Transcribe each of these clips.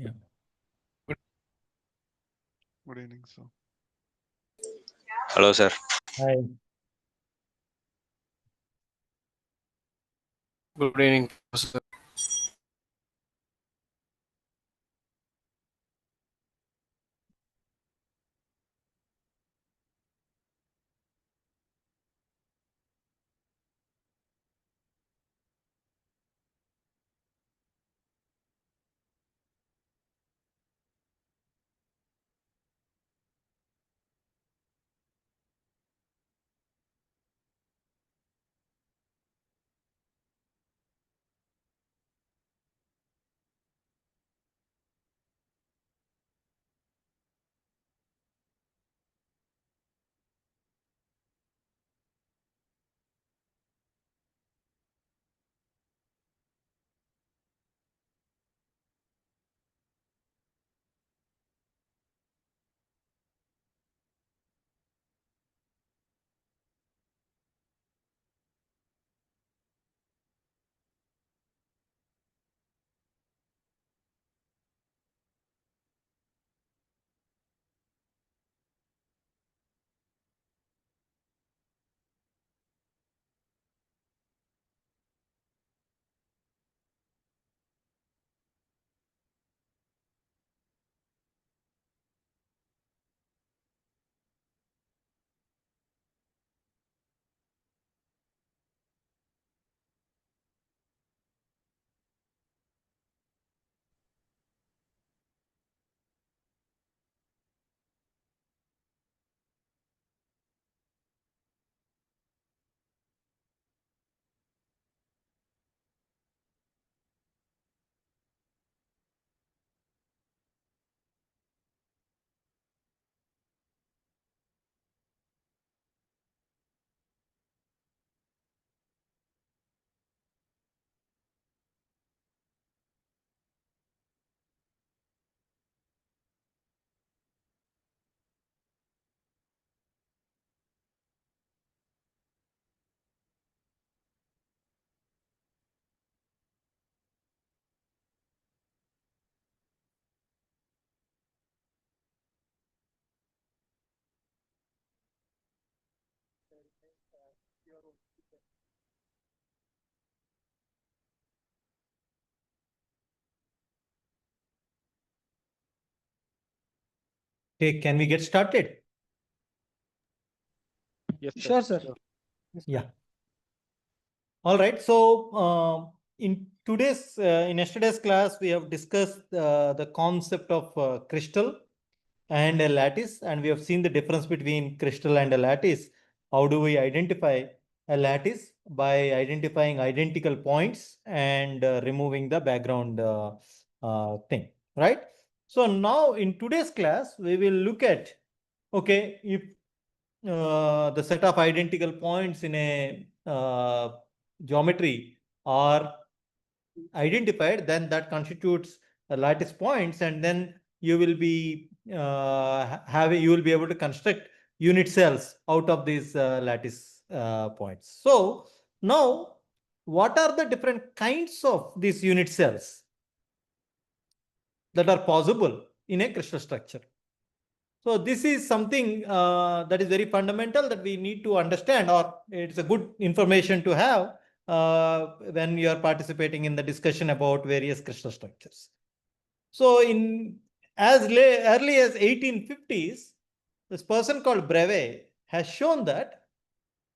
Yeah. Good evening, sir. Hello, sir. Hi. Good evening, Professor. Okay, can we get started? Yes, Sure, sir. Yeah. All right. So in yesterday's class, we have discussed the concept of crystal and a lattice, and we have seen the difference between crystal and a lattice. How do we identify a lattice? By identifying identical points and removing the background thing, right? So now in today's class, we will look at, okay, if the set of identical points in a geometry are identified, then that constitutes a lattice points, and then you will be you will be able to construct unit cells out of these lattice points. So now, what are the different kinds of these unit cells that are possible in a crystal structure? So this is something that is very fundamental that we need to understand, or it's a good information to have when you are participating in the discussion about various crystal structures. So in early as 1850s, this person called Breve has shown that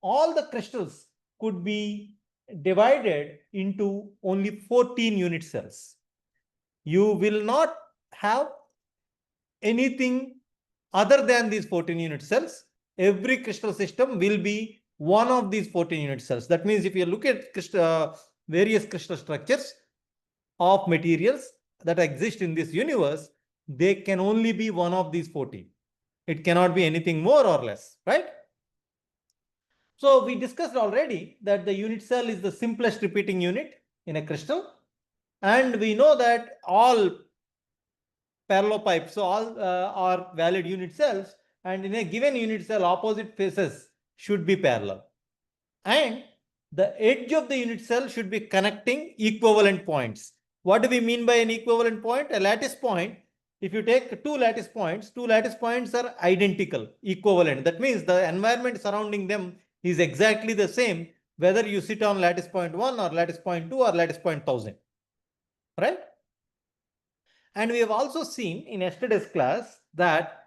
all the crystals could be divided into only 14 unit cells. You will not have anything other than these 14 unit cells. Every crystal system will be one of these 14 unit cells. That means if you look at various crystal structures of materials that exist in this universe, they can only be one of these 14. It cannot be anything more or less, right? So we discussed already that the unit cell is the simplest repeating unit in a crystal. And we know that all parallelopipes, so all are valid unit cells, and in a given unit cell, opposite faces should be parallel. And the edge of the unit cell should be connecting equivalent points. What do we mean by an equivalent point? A lattice point, if you take two lattice points are identical, equivalent. That means the environment surrounding them is exactly the same, whether you sit on lattice point 1 or lattice point 2 or lattice point 1000, right? And we have also seen in yesterday's class that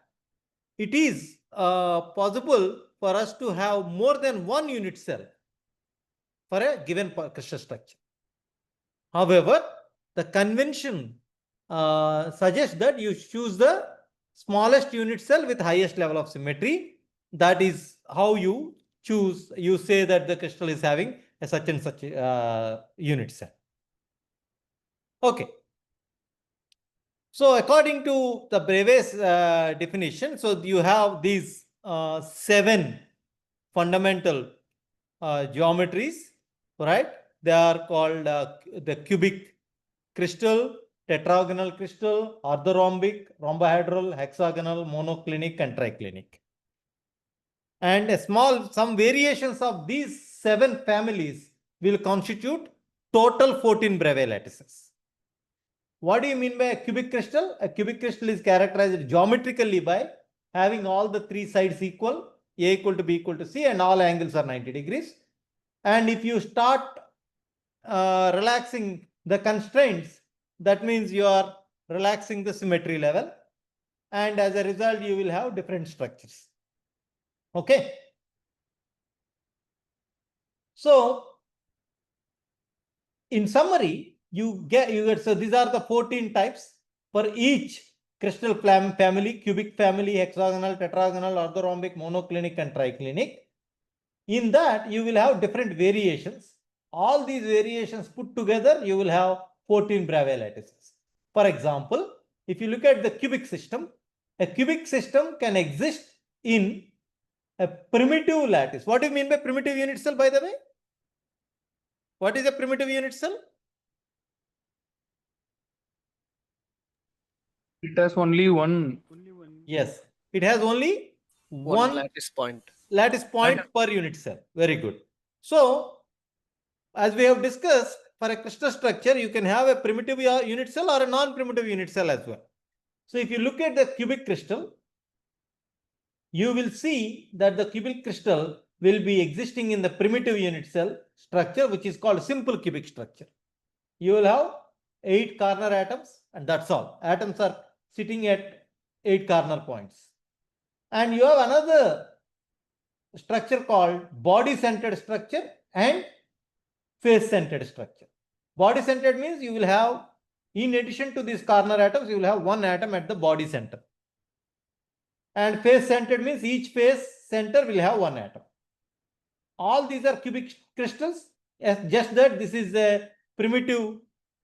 it is possible for us to have more than one unit cell for a given crystal structure. However, the convention suggests that you choose the smallest unit cell with highest level of symmetry. That is how you choose, you say that the crystal is having a such and such unit cell. Okay. So according to the Brevet's definition, so you have these 7 fundamental geometries, right? They are called the cubic crystal, tetragonal crystal, orthorhombic, rhombohedral, hexagonal, monoclinic, and triclinic. And some variations of these 7 families will constitute total 14 Brevet lattices. What do you mean by a cubic crystal? A cubic crystal is characterized geometrically by having all the 3 sides equal, A equal to B equal to C, and all angles are 90 degrees. And if you start relaxing the constraints, that means you are relaxing the symmetry level. And as a result, you will have different structures. Okay. So, in summary, you get so these are the 14 types for each crystal family: cubic family, hexagonal, tetragonal, orthorhombic, monoclinic, and triclinic. In that, you will have different variations. All these variations put together, you will have 14 Brevet lattices. For example, if you look at the cubic system, a cubic system can exist in a primitive lattice. What do you mean by primitive unit cell, by the way? What is a primitive unit cell? It has only one. Yes, it has only one lattice point per unit cell. Very good. So, as we have discussed, for a crystal structure, you can have a primitive unit cell or a non-primitive unit cell as well. So, if you look at the cubic crystal, you will see that the cubic crystal will be existing in the primitive unit cell structure, which is called simple cubic structure. You will have 8 corner atoms, and that's all. Atoms are sitting at 8 corner points. And you have another structure called body-centered structure and face-centered structure. Body-centered means you will have, in addition to these corner atoms, you will have one atom at the body center. And face-centered means each face center will have one atom. All these are cubic crystals, just that this is a primitive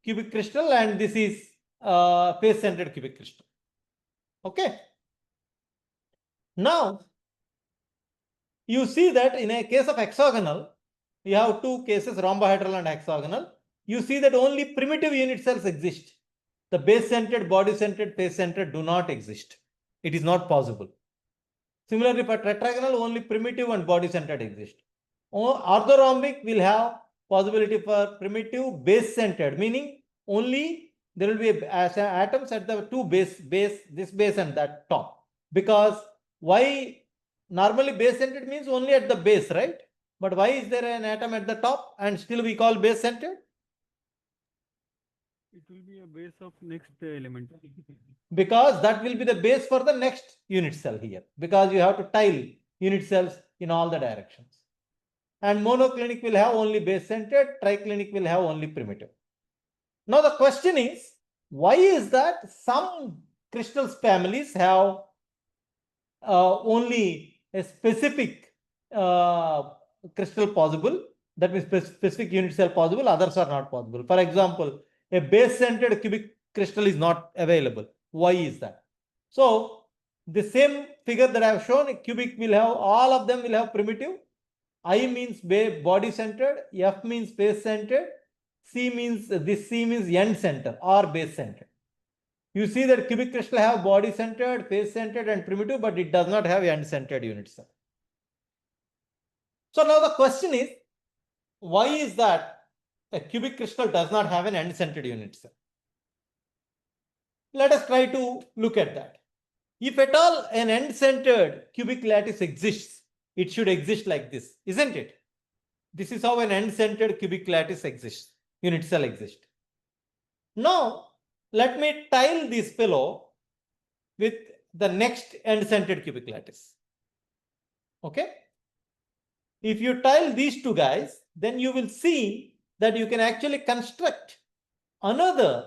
cubic crystal and this is face-centered cubic crystal. Okay. Now, you see that in a case of hexagonal, you have 2 cases, rhombohedral and hexagonal. You see that only primitive unit cells exist. The base-centered, body-centered, face-centered do not exist. It is not possible. Similarly, for tetragonal, only primitive and body-centered exist. Orthorhombic will have possibility for primitive, base-centered, meaning only there will be atoms at the 2 base, this base and that top. Because why? Normally base-centered means only at the base, right? But why is there an atom at the top and still we call base-centered? It will be a base of next element. Because that will be the base for the next unit cell here. Because you have to tile unit cells in all the directions. And monoclinic will have only base-centered, triclinic will have only primitive. Now the question is, why is that some crystals families have only a specific crystal possible, that means specific unit cell possible, others are not possible. For example, a base-centered cubic crystal is not available. Why is that? So, the same figure that I have shown, a cubic will have, all of them will have primitive. I means body-centered, F means face-centered, C means end center or base-centered. You see that cubic crystal have body-centered, face-centered and primitive, but it does not have end-centered unit cell. So now the question is, why is that a cubic crystal does not have an end-centered unit cell? let us try to look at that. If at all an end-centered cubic lattice exists, it should exist like this, isn't it? This is how an end-centered cubic lattice exists, unit cell exists. Now, let me tile this fellow with the next end-centered cubic lattice. Okay? If you tile these two guys, then you will see that you can actually construct another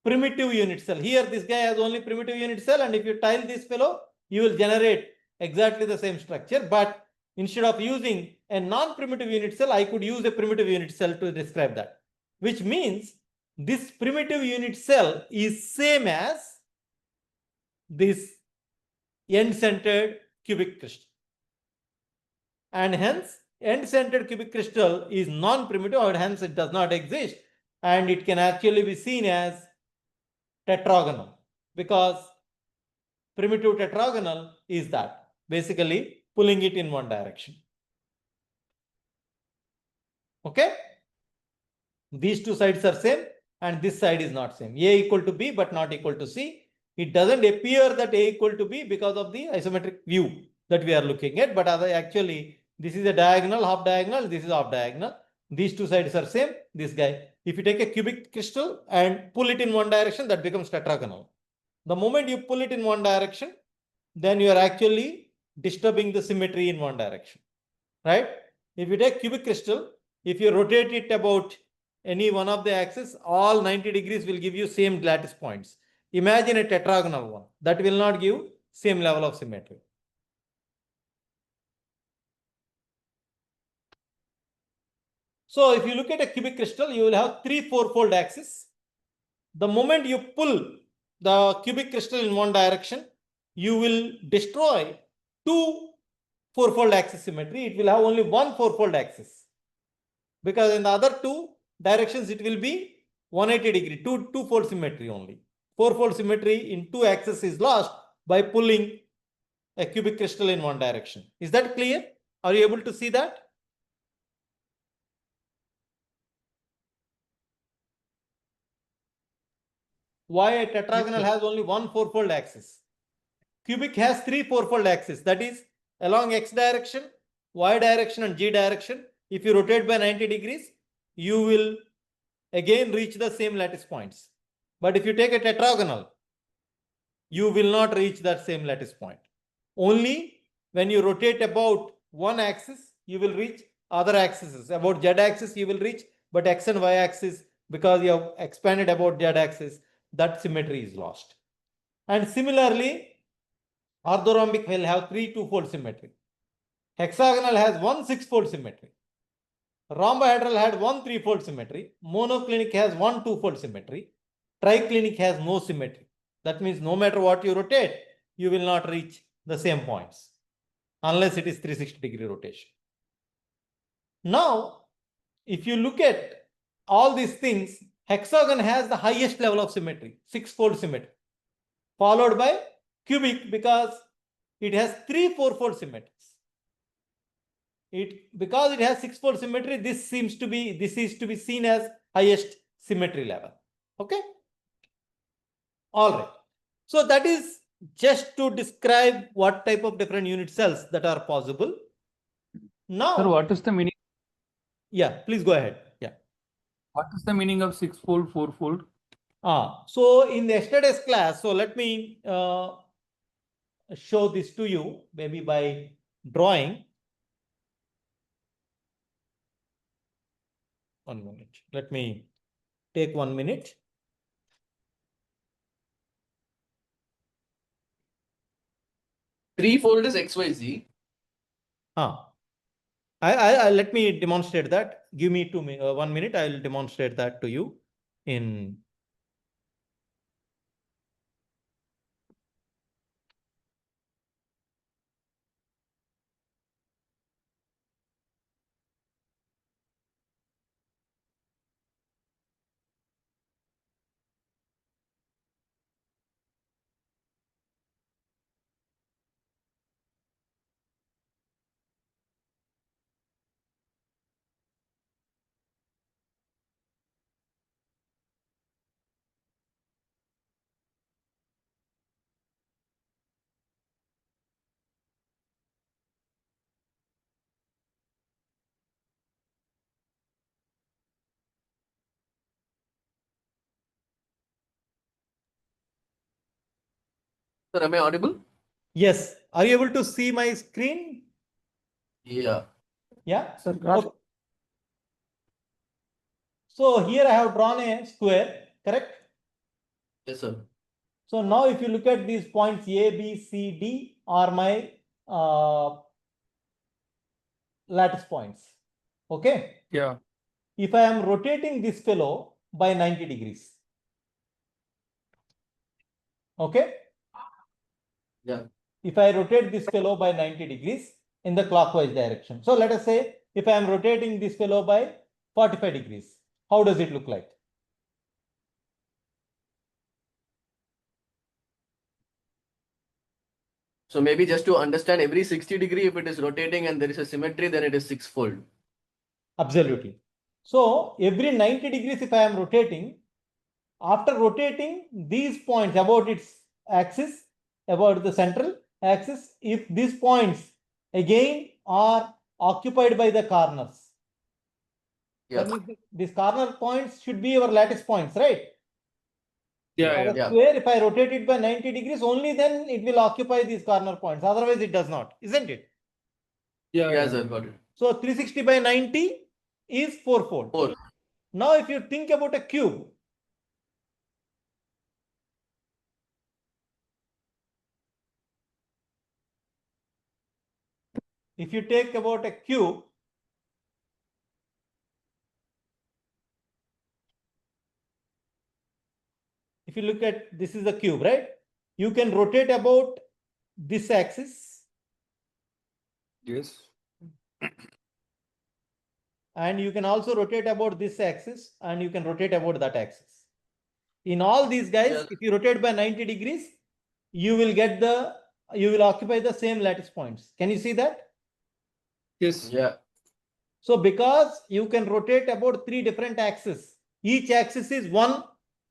primitive unit cell. Here, this guy has only primitive unit cell, and if you tile this fellow, you will generate exactly the same structure. But instead of using a non-primitive unit cell, I could use a primitive unit cell to describe that, which means this primitive unit cell is same as this end-centered cubic crystal. And hence, end-centered cubic crystal is non-primitive, or hence it does not exist, and it can actually be seen as tetragonal, because primitive tetragonal is that, basically pulling it in one direction. Okay? These two sides are same, and this side is not same. A equal to B, but not equal to C. It doesn't appear that A equal to B because of the isometric view that we are looking at, but actually this is a diagonal, half diagonal, this is half diagonal. These two sides are same, this guy. If you take a cubic crystal and pull it in one direction, that becomes tetragonal. The moment you pull it in one direction, then you are actually disturbing the symmetry in one direction, right? If you take cubic crystal, if you rotate it about any one of the axes, all 90 degrees will give you same lattice points. Imagine a tetragonal one, that will not give same level of symmetry. So if you look at a cubic crystal, you will have three fourfold axes. The moment you pull the cubic crystal in one direction, you will destroy two fourfold axis symmetry. It will have only one fourfold axis, because in the other two directions it will be 180 degree, two-fold symmetry only. Fourfold symmetry in two axes is lost by pulling a cubic crystal in one direction. Is that clear? Are you able to see that? Why a tetragonal has only one fourfold axis? Cubic has three fourfold axes, that is along x direction, y direction, and z direction. If you rotate by 90 degrees, you will again reach the same lattice points. But if you take a tetragonal, you will not reach that same lattice point. Only when you rotate about one axis, you will reach other axes. About z axis, you will reach, but x and y axis, because you have expanded about z axis, that symmetry is lost. And similarly, orthorhombic will have three two-fold symmetry. Hexagonal has one six-fold symmetry. Rhombohedral had one three-fold symmetry. Monoclinic has one two-fold symmetry. Triclinic has no symmetry. That means no matter what you rotate, you will not reach the same points unless it is 360-degree rotation. Now, if you look at all these things, hexagon has the highest level of symmetry, six-fold symmetry, followed by cubic because it has three four-fold symmetries. Because it has six-fold symmetry, this is to be seen as highest symmetry level. Okay. All right. So that is just to describe what type of different unit cells that are possible. Now, Sir, what is the meaning? Yeah, please go ahead. Yeah. What is the meaning of six-fold, four-fold? So in the yesterday's class, so let me show this to you, maybe by drawing. 1 minute. Let me take 1 minute. Threefold is XYZ. Let me demonstrate that. Give me 1 minute. I will demonstrate that to you in. Sir, am I audible? Yes. Are you able to see my screen? Yeah. Yeah. Sir, Okay. So here I have drawn a square, correct? Yes, sir. So now if you look at these points A, B, C, D are my lattice points. Okay. yeah. If I am rotating this fellow by 90 degrees. Okay. Yeah. If I rotate this fellow by 90 degrees in the clockwise direction. So let us say if I am rotating this fellow by 45 degrees, how does it look like? So maybe just to understand, every 60 degree, if it is rotating and there is a symmetry, then it is sixfold. Absolutely. So every 90 degrees if I am rotating, after rotating these points about its axis, about the central axis, if these points again are occupied by the corners, Yeah. that means these corner points should be our lattice points, right? Yeah, For yeah. a Yeah. square, if I rotate it by 90 degrees, only then it will occupy these corner points. Otherwise, it does not, isn't it? Yeah, Yeah, yeah. sir, got it. So 360 by 90 is fourfold. 4. Now, if you think about a cube, if you take about a cube, if you look at this is a cube, right? You can rotate about this axis Yes. and you can also rotate about this axis and you can rotate about that axis. In all these guys, Yeah. if you rotate by 90 degrees, you will occupy the same lattice points. Can you see that? Yes. Yeah. So because you can rotate about 3 different axes, each axis is one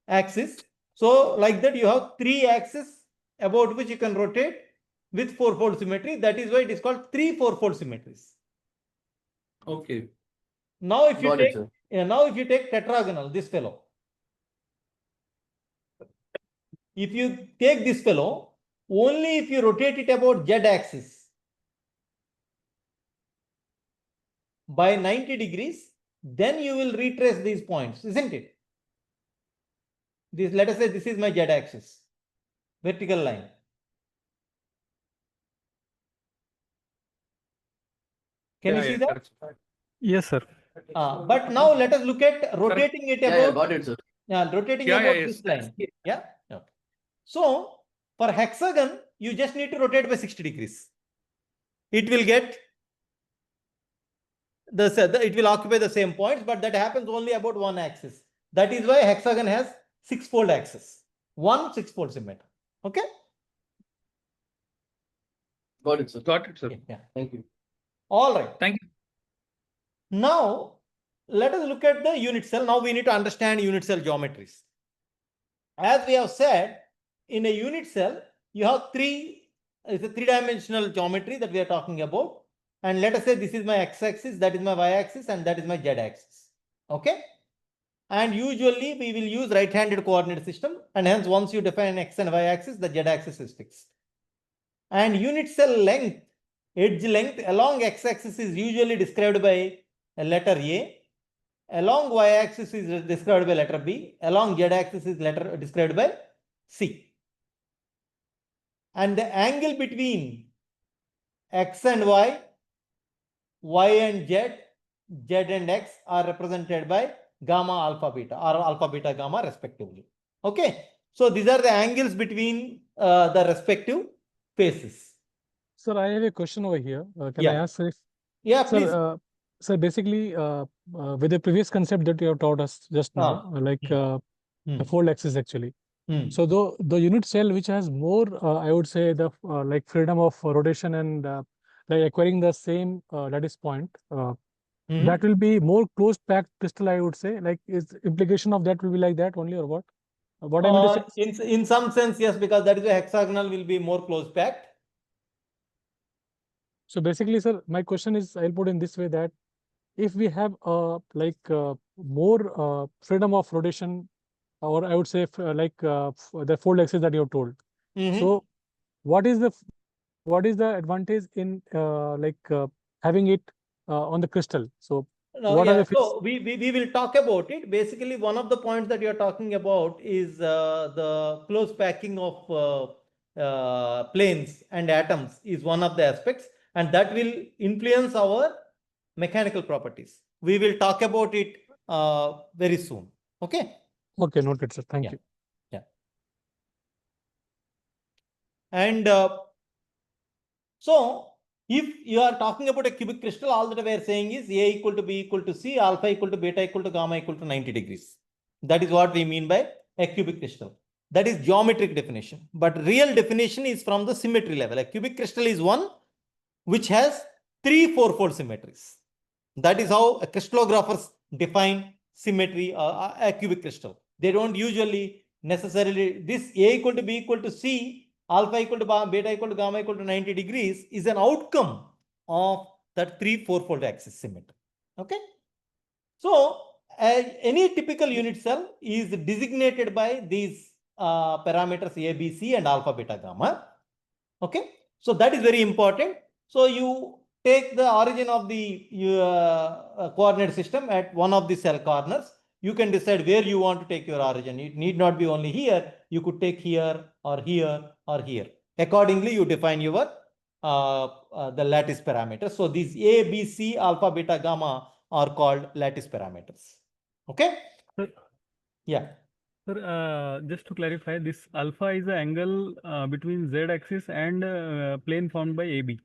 axis. So like that you have 3 axes about which you can rotate with fourfold symmetry. That is why it is called 3 fourfold symmetries. Okay. Now if you Got it, take sir. now if you take tetragonal, this fellow. If you take this fellow, only if you rotate it about z axis by 90 degrees, then you will retrace these points, isn't it? This, let us say this is my z axis, vertical line. Can Yeah, you see yeah, that? correct. Yes, sir. But now let us look at rotating it Yeah, yeah, about got it, sir. rotating Yeah, yeah, about yes. this line. Yeah. Okay. So for hexagon, you just need to rotate by 60 degrees. It will get it will occupy the same points, but that happens only about one axis. That is why hexagon has six-fold axis, one six-fold symmetry. Okay. Got it, sir. Got it, sir. Yeah. Thank you. All right. Thank you. Now let us look at the unit cell. Now we need to understand unit cell geometries. As we have said, in a unit cell, you have it's a three-dimensional geometry that we are talking about. And let us say this is my x-axis, that is my y-axis, and that is my z-axis. Okay. And usually we will use right-handed coordinate system. And hence, once you define x and y-axis, the z-axis is fixed. And unit cell length, edge length along x-axis is usually described by a letter A. Along y-axis is described by letter B. Along z-axis is described by C. And the angle between x and y, y and z, z and x are represented by gamma, alpha, beta, or alpha, beta, gamma respectively. Okay. So these are the angles between the respective faces. Sir, I have a question over here. Can I Yeah. ask, sir? Yeah, Sir, please. sir, basically, with the previous concept that you have taught us just now, the fold axis actually. So the unit cell which has more, I would say, the like freedom of rotation and like acquiring the same lattice point, that will be more close packed crystal, I would say. Like, is implication of that will be like that only, or what? What I mean to say. In some sense, yes, because that is a hexagonal will be more close packed. So basically, sir, my question is, I'll put in this way that if we have more freedom of rotation, or I would say the fold axis that you have told. So what is the advantage in having it on the crystal? So No, what are yeah. the So we will talk about it. Basically, one of the points that you're talking about is the close packing of planes and atoms is one of the aspects, and that will influence our mechanical properties. We will talk about it very soon. Okay. Okay, noted, sir. Thank Yeah. you. Yeah. And so if you are talking about a cubic crystal, all that we are saying is A equal to B equal to C, alpha equal to beta equal to gamma equal to 90 degrees. That is what we mean by a cubic crystal. That is geometric definition. But real definition is from the symmetry level. A cubic crystal is one which has 3 fourfold symmetries. That is how crystallographers define symmetry a cubic crystal. They don't usually necessarily, this A equal to B equal to C, alpha equal to beta equal to gamma equal to 90 degrees is an outcome of that 3 fourfold axis symmetry. Okay. So any typical unit cell is designated by these parameters A, B, C and alpha, beta, gamma. Okay. So that is very important. So you take the origin of the coordinate system at one of the cell corners. You can decide where you want to take your origin. It need not be only here. You could take here or here or here. Accordingly, you define your the lattice parameters. So these A, B, C, alpha, beta, gamma are called lattice parameters. Okay. Sir, Yeah. sir, just to clarify, this alpha is the angle between z axis and plane formed by AB.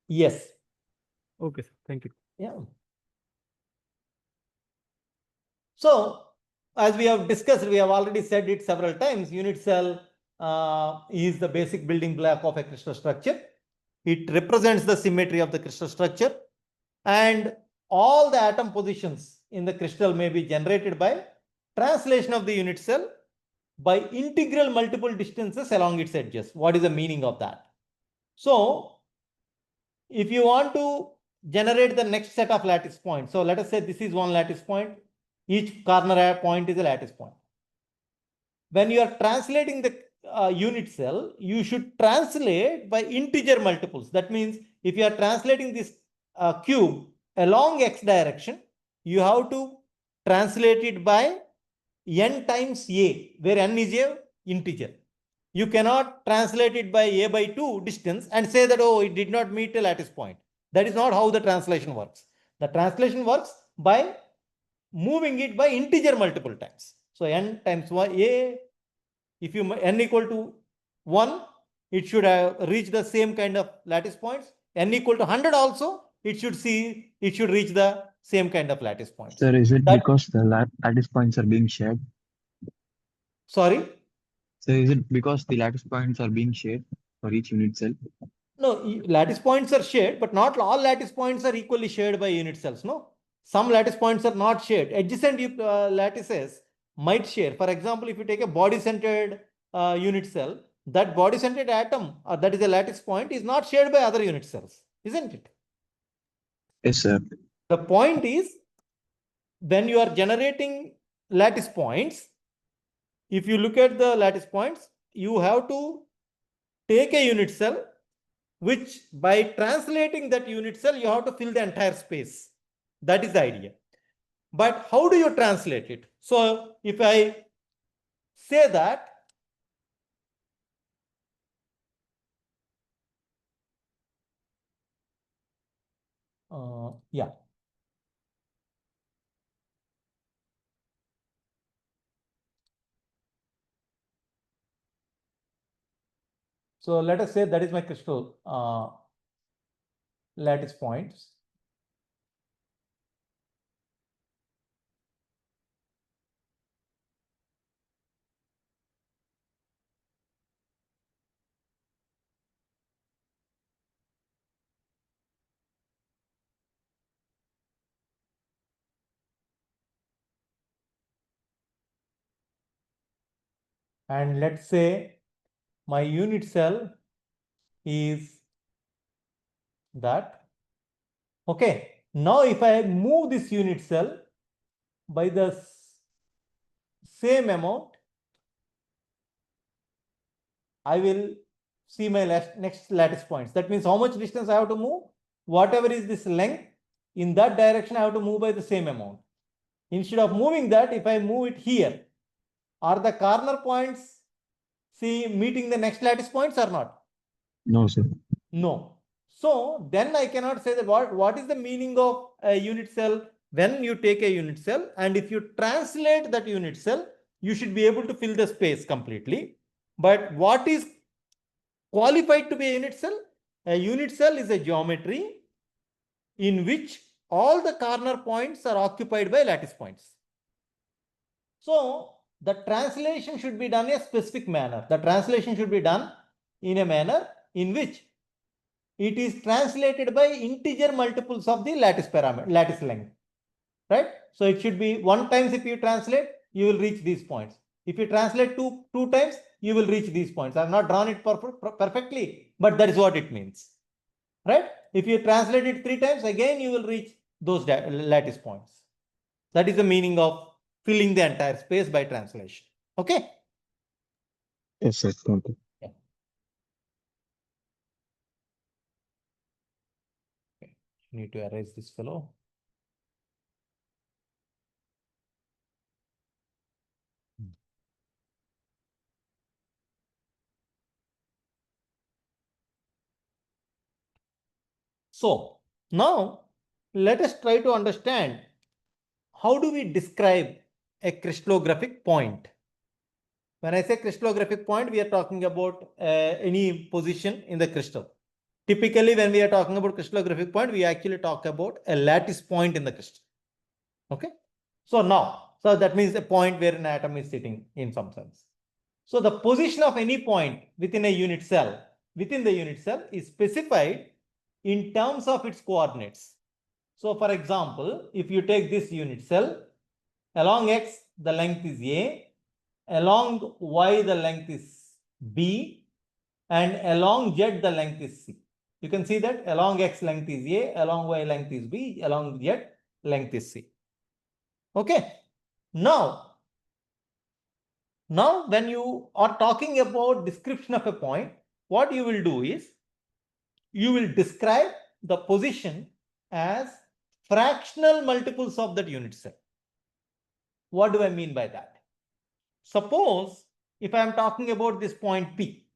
Yes. Okay, sir. Thank you. Yeah. So, as we have discussed, we have already said it several times, unit cell is the basic building block of a crystal structure. It represents the symmetry of the crystal structure, and all the atom positions in the crystal may be generated by translation of the unit cell by integral multiple distances along its edges. What is the meaning of that? So, if you want to generate the next set of lattice points, so let us say this is one lattice point, each corner point is a lattice point. When you are translating the unit cell, you should translate by integer multiples. That means if you are translating this cube along x direction, you have to translate it by n times a, where n is a integer. You cannot translate it by a by 2 distance and say that, oh, it did not meet a lattice point. That is not how the translation works. The translation works by moving it by integer multiple times. So n times a, if you n equal to 1, it should reach the same kind of lattice points. N equal to 100 also, it should reach the same kind of lattice points. Sir, is it That, because the lattice points are being shared? sorry? So is it because the lattice points are being shared for each unit cell? No, lattice points are shared, but not all lattice points are equally shared by unit cells. No, some lattice points are not shared. Adjacent lattices might share. For example, if you take a body-centered unit cell, that body-centered atom, or that is a lattice point, is not shared by other unit cells, isn't it? Yes, sir. The point is, when you are generating lattice points, if you look at the lattice points, you have to take a unit cell, which by translating that unit cell, you have to fill the entire space. That is the idea. But how do you translate it? So if I say that, yeah. So let us say that is my crystal lattice points. And let's say my unit cell is that. Okay. Now if I move this unit cell by the same amount, I will see my next lattice points. That means how much distance I have to move? Whatever is this length, in that direction I have to move by the same amount. Instead of moving that, if I move it here, are the corner points meeting the next lattice points or not? No, sir. No. So then I cannot say that what is the meaning of a unit cell when you take a unit cell, and if you translate that unit cell, you should be able to fill the space completely. But what is qualified to be a unit cell? A unit cell is a geometry in which all the corner points are occupied by lattice points. So the translation should be done in a specific manner. The translation should be done in a manner in which it is translated by integer multiples of the lattice length, right? So it should be 1 times. If you translate, you will reach these points. If you translate two times, you will reach these points. I have not drawn it perfectly, but that is what it means, right? If you translate it 3 times, again you will reach those lattice points. That is the meaning of filling the entire space by translation. Okay. Yes, sir. Thank you. Need to erase this fellow. So now let us try to understand how do we describe a crystallographic point. When I say crystallographic point, we are talking about any position in the crystal. Typically, when we are talking about crystallographic point, we actually talk about a lattice point in the crystal. Okay. So that means a point where an atom is sitting in some sense. So the position of any point within a unit cell, is specified in terms of its coordinates. So for example, if you take this unit cell, along x, the length is A, along y, the length is B, and along z, the length is C. You can see that along x length is A, along y length is B, along z length is C. Okay. Now when you are talking about description of a point, what you will do is you will describe the position as fractional multiples of that unit cell. What do I mean by that? Suppose if I am talking about this point P,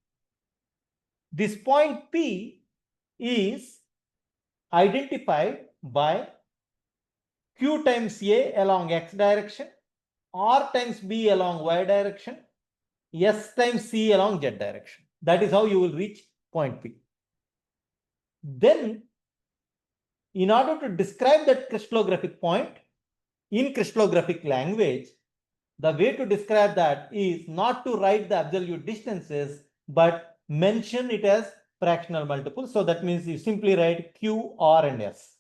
this point P is identified by Q times A along x direction, R times B along y direction, S times C along z direction. That is how you will reach point P. Then, in order to describe that crystallographic point in crystallographic language, the way to describe that is not to write the absolute distances, but mention it as fractional multiples. So that means you simply write Q, R, and S.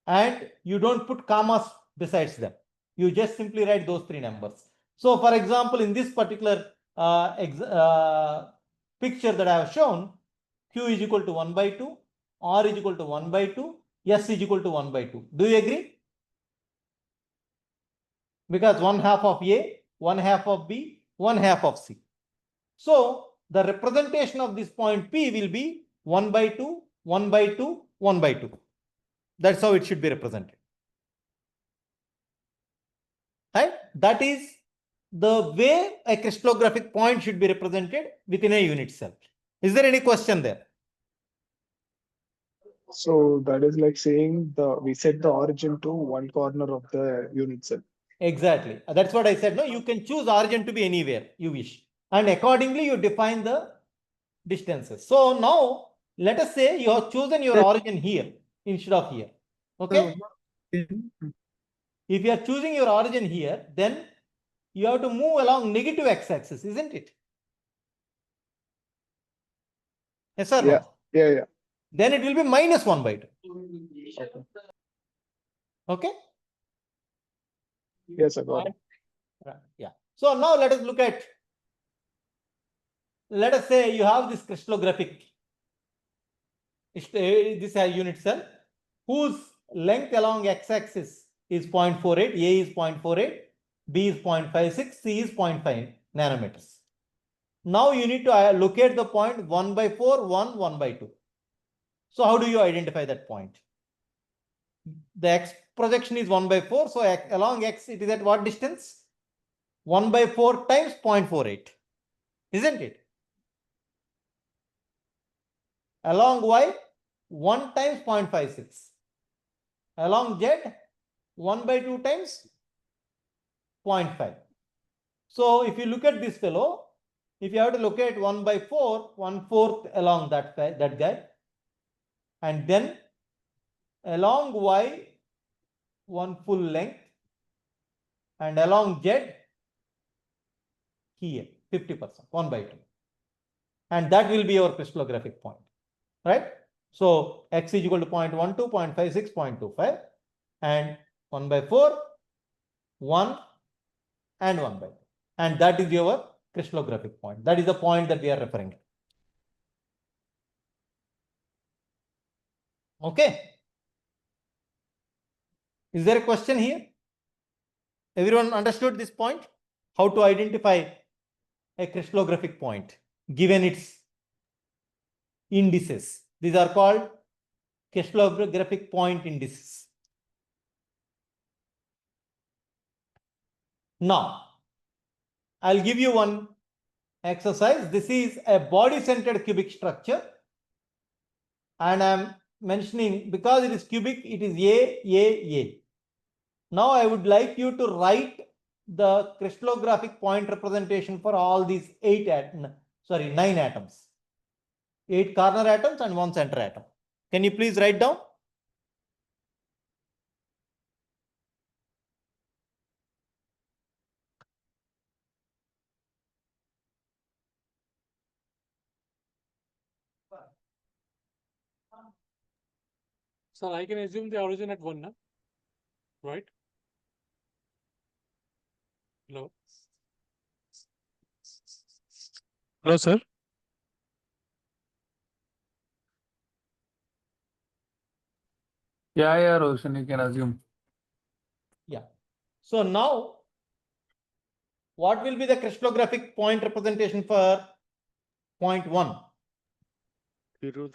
And you don't put commas besides them. You just simply write those 3 numbers. So for example, in this particular picture that I have shown, Q is equal to 1 by 2, R is equal to 1 by 2, S is equal to 1 by 2. Do you agree? Because 1/2 of A, 1/2 of B, 1/2 of C. So the representation of this point P will be 1 by 2, 1 by 2, 1 by 2. That's how it should be represented. Right? That is the way a crystallographic point should be represented within a unit cell. Is there any question there? So that is like saying we set the origin to one corner of the unit cell. Exactly. That's what I said. No, you can choose origin to be anywhere you wish. And accordingly, you define the distances. So now, let us say you have chosen your origin here instead of here. Okay. If you are choosing your origin here, then you have to move along negative x-axis, isn't it? Yes or no? Yeah. Then it will be minus 1 by 2. Okay. Yes, I got it. Yeah. So now let us look at, let us say you have this crystallographic, this unit cell whose length along x-axis is 0.48, A is 0.48, B is 0.56, C is 0.5 nanometers. Now you need to locate the point 1 by 4, 1, 1 by 2. So how do you identify that point? The x projection is 1 by 4. So along x, it is at what distance? 1 by 4 times 0.48. Isn't it? Along y, 1 times 0.56. Along z, 1 by 2 times 0.5. So if you look at this fellow, if you have to locate 1 by 4, 1/4 along that guy, and then along y, 1 full length, and along z, here 50%, 1 by 2. And that will be your crystallographic point, right? So x is equal to 0.12, 0.56, 0.25, and 1 by 4, 1, and 1 by 2. And that is your crystallographic point. That is the point that we are referring to. Okay. Is there a question here? Everyone understood this point? How to identify a crystallographic point given its indices? These are called crystallographic point indices. Now, I'll give you one exercise. This is a body-centered cubic structure. And I'm mentioning, because it is cubic, it is A. Now I would like you to write the crystallographic point representation for all these 9 atoms. 8 corner atoms and 1 center atom. Can you please write down? So I can assume the origin at 1, na? Right? Hello? Hello, sir? Yeah, Roshan, you can assume. Yeah. So now, what will be the crystallographic point representation for point 1?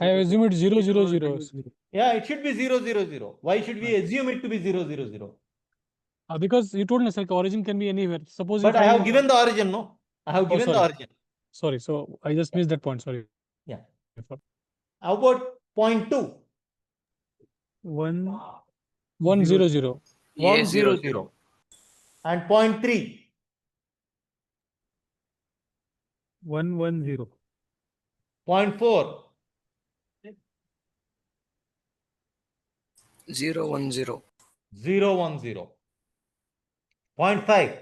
I assume it's 0, 0, 0. Yeah, it should be 0, 0, 0. Why should we assume it to be 0, 0, 0? Because you told us like origin can be anywhere. Suppose you But I find have given the origin, no? I have given the sorry. origin. Sorry, so I just missed that point. Sorry. Yeah. How about point 2? 1, 1, 0, 0. 1, 0, 0. And point 3? 1, 1, 0. Point 4? 0, 1, 0. 0, 1, 0. Point 5?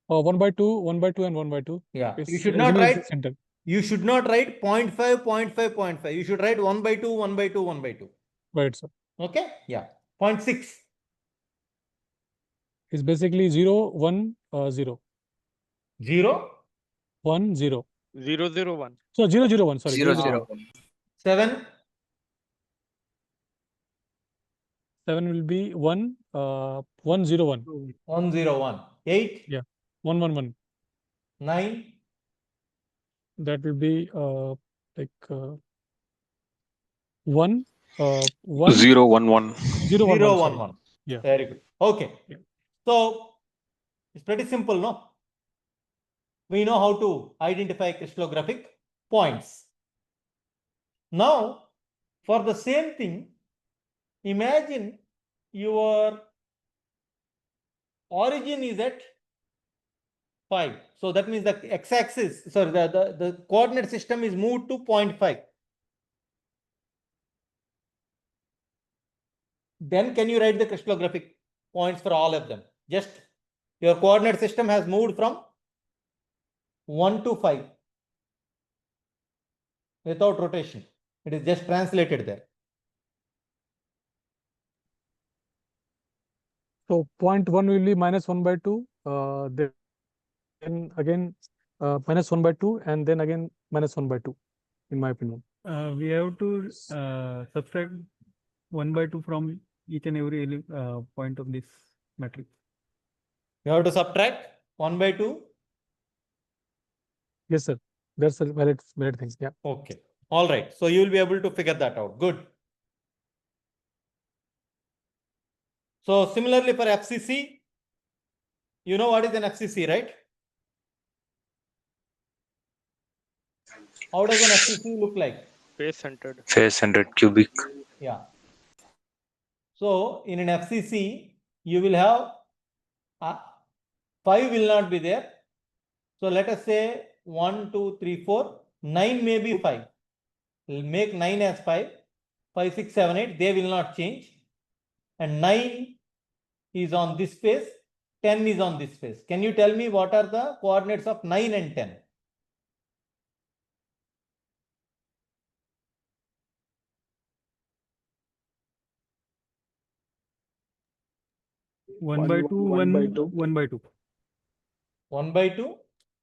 1 by 2, 1 by 2, and 1 by 2. Yeah. It's You should not assuming it's write. center. You should not write 0.5, 0.5, 0.5. You should write 1 by 2, 1 by 2, 1 by 2. Right, sir. Okay? Yeah. Point 6? It's basically 0, 1, 0. 0? 1, 0. 0, 0, 1. So 0, 0, 1. Sorry. 0, 0, 0, 0. 7? 7 will be 1, 1, 0, 1. 1, 0, 1. 8? Yeah. 1, 1, 1. 9? That will be like 1, 1, 0, 1, 1. 0, 1, 0, 1. 1, Sorry. 1. Yeah. Very good. Okay. Yeah. So, it's pretty simple, no? We know how to identify crystallographic points. Now, for the same thing, imagine your origin is at 5. So that means the x-axis, sorry, the coordinate system is moved to 0.5. Then can you write the crystallographic points for all of them? Just your coordinate system has moved from 1 to 5 without rotation. It is just translated there. So point 1 will be minus 1 by 2. Then again minus 1 by 2, and then again minus 1 by 2, in my opinion. We have to subtract 1 by 2 from each and every point of this matrix. You have to subtract 1 by 2. Yes, sir. That's a valid thing. Yeah. Okay. All right. So you will be able to figure that out. Good. So similarly for FCC, you know what is an FCC, right? How does an FCC look like? face-centered cubic. Yeah. So in an FCC, you will have 5 will not be there. So let us say 1, 2, 3, 4, 9 may be 5. We'll make 9 as 5, 5, 6, 7, 8. They will not change. And 9 is on this face, 10 is on this face. Can you tell me what are the coordinates of 9 and 10? One by two, One by two. 1 by 2. 1 by 2,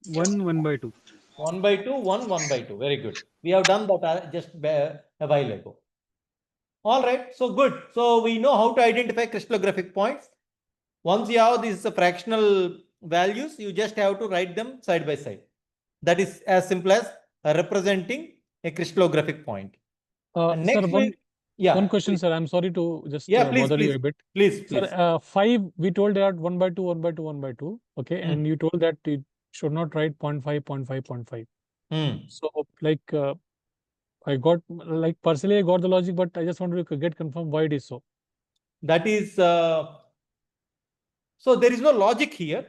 1 by 2. 1 by 2, 1 by 2. Very good. We have done that just a while ago. All right. So good. So we know how to identify crystallographic points. Once you have these fractional values, you just have to write them side by side. That is as simple as representing a crystallographic point. And Sir, next, one question, sir. I'm sorry to just bother you a bit. Please. Sir, 5, we told that 1 by 2, 1 by 2, 1 by 2. Okay. And you told that you should not write 0.5, 0.5, 0.5. So like I got, like personally I got the logic, but I just wanted to get confirmed why it is so. That is, so there is no logic here.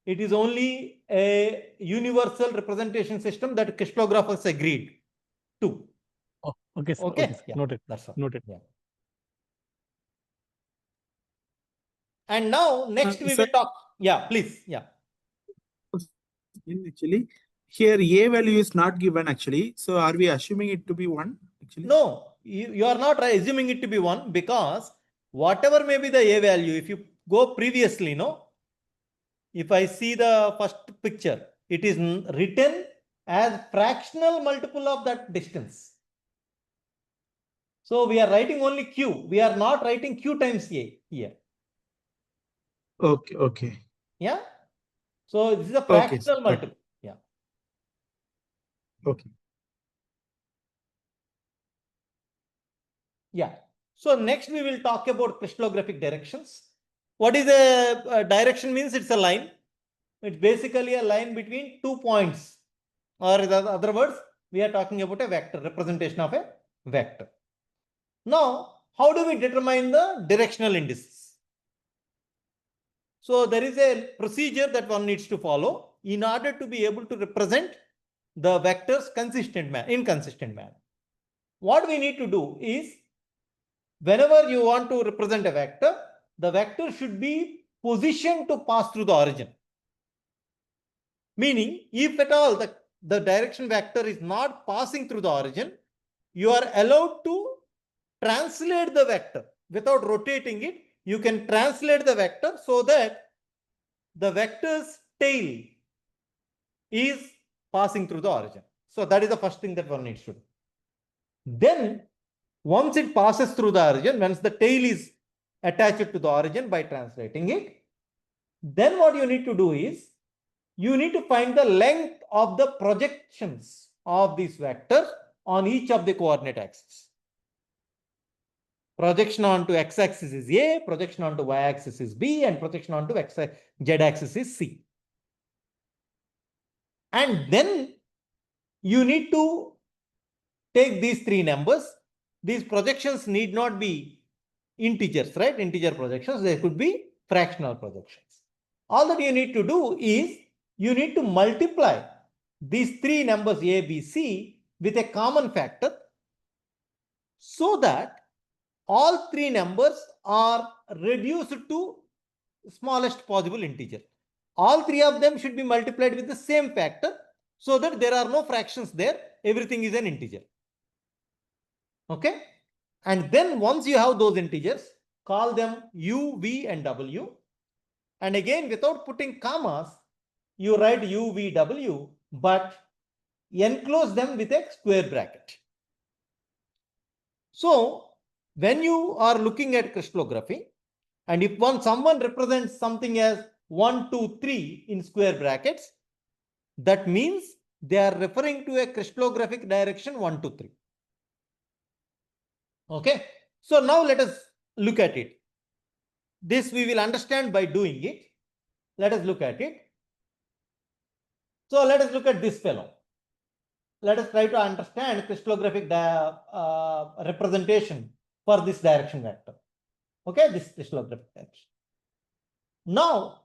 It is only a universal representation system that crystallographers agreed to. Oh, okay, sir. Okay. Okay, sir. Yeah, Noted. that's all. Noted. Yeah. And now next we sir. will talk. Yeah, please. Yeah. Actually, here A value is not given actually. So are we assuming it to be 1 actually? No, you are not assuming it to be 1 because whatever may be the A value, if you go previously, no, if I see the first picture, it is written as fractional multiple of that distance. So we are writing only Q. We are not writing Q times A here. Okay. Yeah. So this is a fractional multiple. Yeah. Okay. Yeah. So next we will talk about crystallographic directions. What is a direction means? It's a line. It's basically a line between 2 points. Or in other words, we are talking about a vector, representation of a vector. Now, how do we determine the directional indices? So there is a procedure that one needs to follow in order to be able to represent the vectors in consistent manner. What we need to do is, whenever you want to represent a vector, the vector should be positioned to pass through the origin. Meaning, if at all the direction vector is not passing through the origin, you are allowed to translate the vector without rotating it. You can translate the vector so that the vector's tail is passing through the origin. So that is the first thing that one needs to do. Then, once it passes through the origin, once the tail is attached to the origin by translating it, then what you need to do is, you need to find the length of the projections of these vectors on each of the coordinate axes. Projection onto x-axis is A, projection onto y-axis is B, and projection onto z-axis is C. And then you need to take these 3 numbers. These projections need not be integers, right? Integer projections. They could be fractional projections. All that you need to do is, you need to multiply these 3 numbers A, B, C with a common factor so that all 3 numbers are reduced to smallest possible integer. All 3 of them should be multiplied with the same factor so that there are no fractions there. Everything is an integer. Okay. And then once you have those integers, call them U, V, and W. And again, without putting commas, you write U, V, W, but enclose them with a square bracket. So when you are looking at crystallography, and if someone represents something as 1, 2, 3 in square brackets. That means they are referring to a crystallographic direction 1, 2, 3. Okay. So now let us look at it. This we will understand by doing it. Let us look at it. So let us look at this fellow. Let us try to understand crystallographic representation for this direction vector. Okay, this crystallographic direction. Now,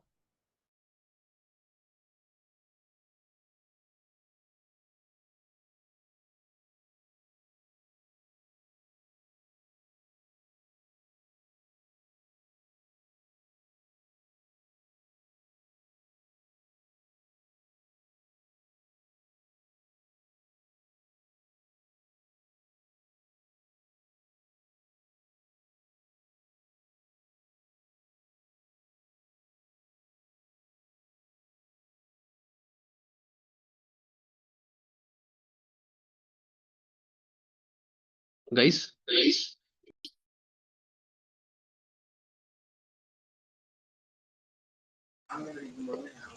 Guys,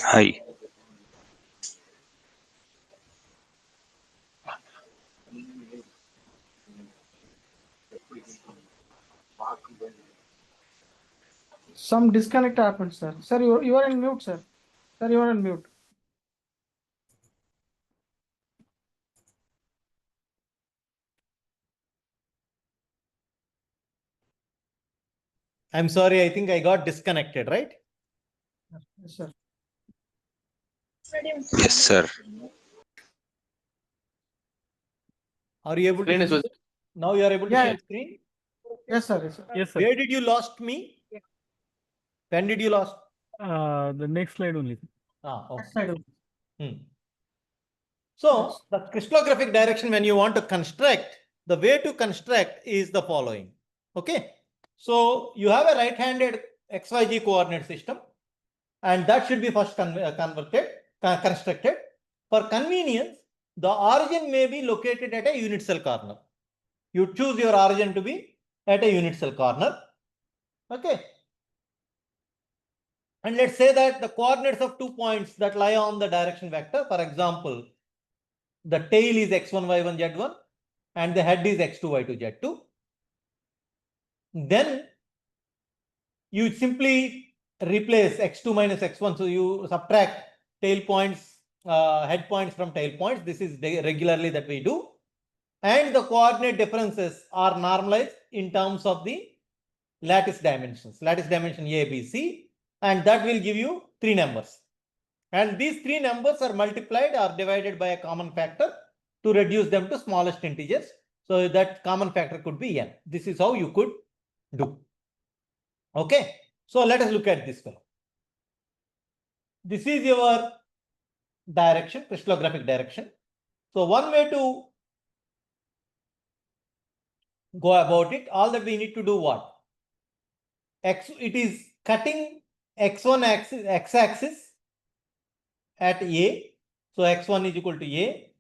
Hi. Some disconnect happened, sir. Sir, you are in mute, sir. Sir, you are on mute. I'm sorry, I think I got disconnected, right? Yes, sir. Yes, sir. Are you able to screen is see with it? Now you are able to Yeah, see yeah. the screen? Yes, sir. Yes, sir. Yes, sir. Where did you lost me? When did you lost? The next slide only. Okay. Next slide. So the crystallographic direction, when you want to construct, the way to construct is the following. Okay. So you have a right-handed XYZ coordinate system, and that should be first constructed. For convenience, the origin may be located at a unit cell corner. You choose your origin to be at a unit cell corner. Okay. And let's say that the coordinates of 2 points that lie on the direction vector, for example, the tail is x1, y1, z1, and the head is x2, y2, z2. Then you simply replace x2 minus x1. So you subtract tail points, head points from tail points. This is regularly that we do. And the coordinate differences are normalized in terms of the lattice dimensions. Lattice dimension A, B, C. And that will give you 3 numbers. And these 3 numbers are multiplied or divided by a common factor to reduce them to smallest integers. So that common factor could be n. This is how you could do. Okay. So let us look at this fellow. This is your direction, crystallographic direction. So one way to go about it, all that we need to do what? It is cutting x1 axis, x-axis at A. So x1 is equal to A,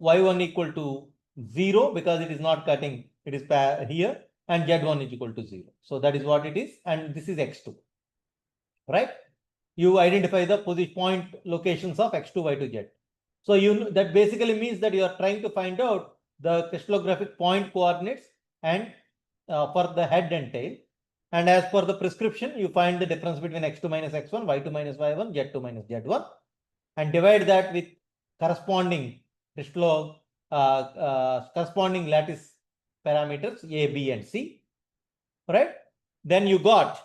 y1 equal to 0 because it is not cutting, it is here, and z1 is equal to 0. So that is what it is, and this is x2, right? You identify the position point locations of x2, y2, z. So that basically means that you are trying to find out the crystallographic point coordinates and for the head and tail. And as per the prescription, you find the difference between x2 minus x1, y2 minus y1, z2 minus z1, and divide that with corresponding corresponding lattice parameters A, B, and C. Right? Then you got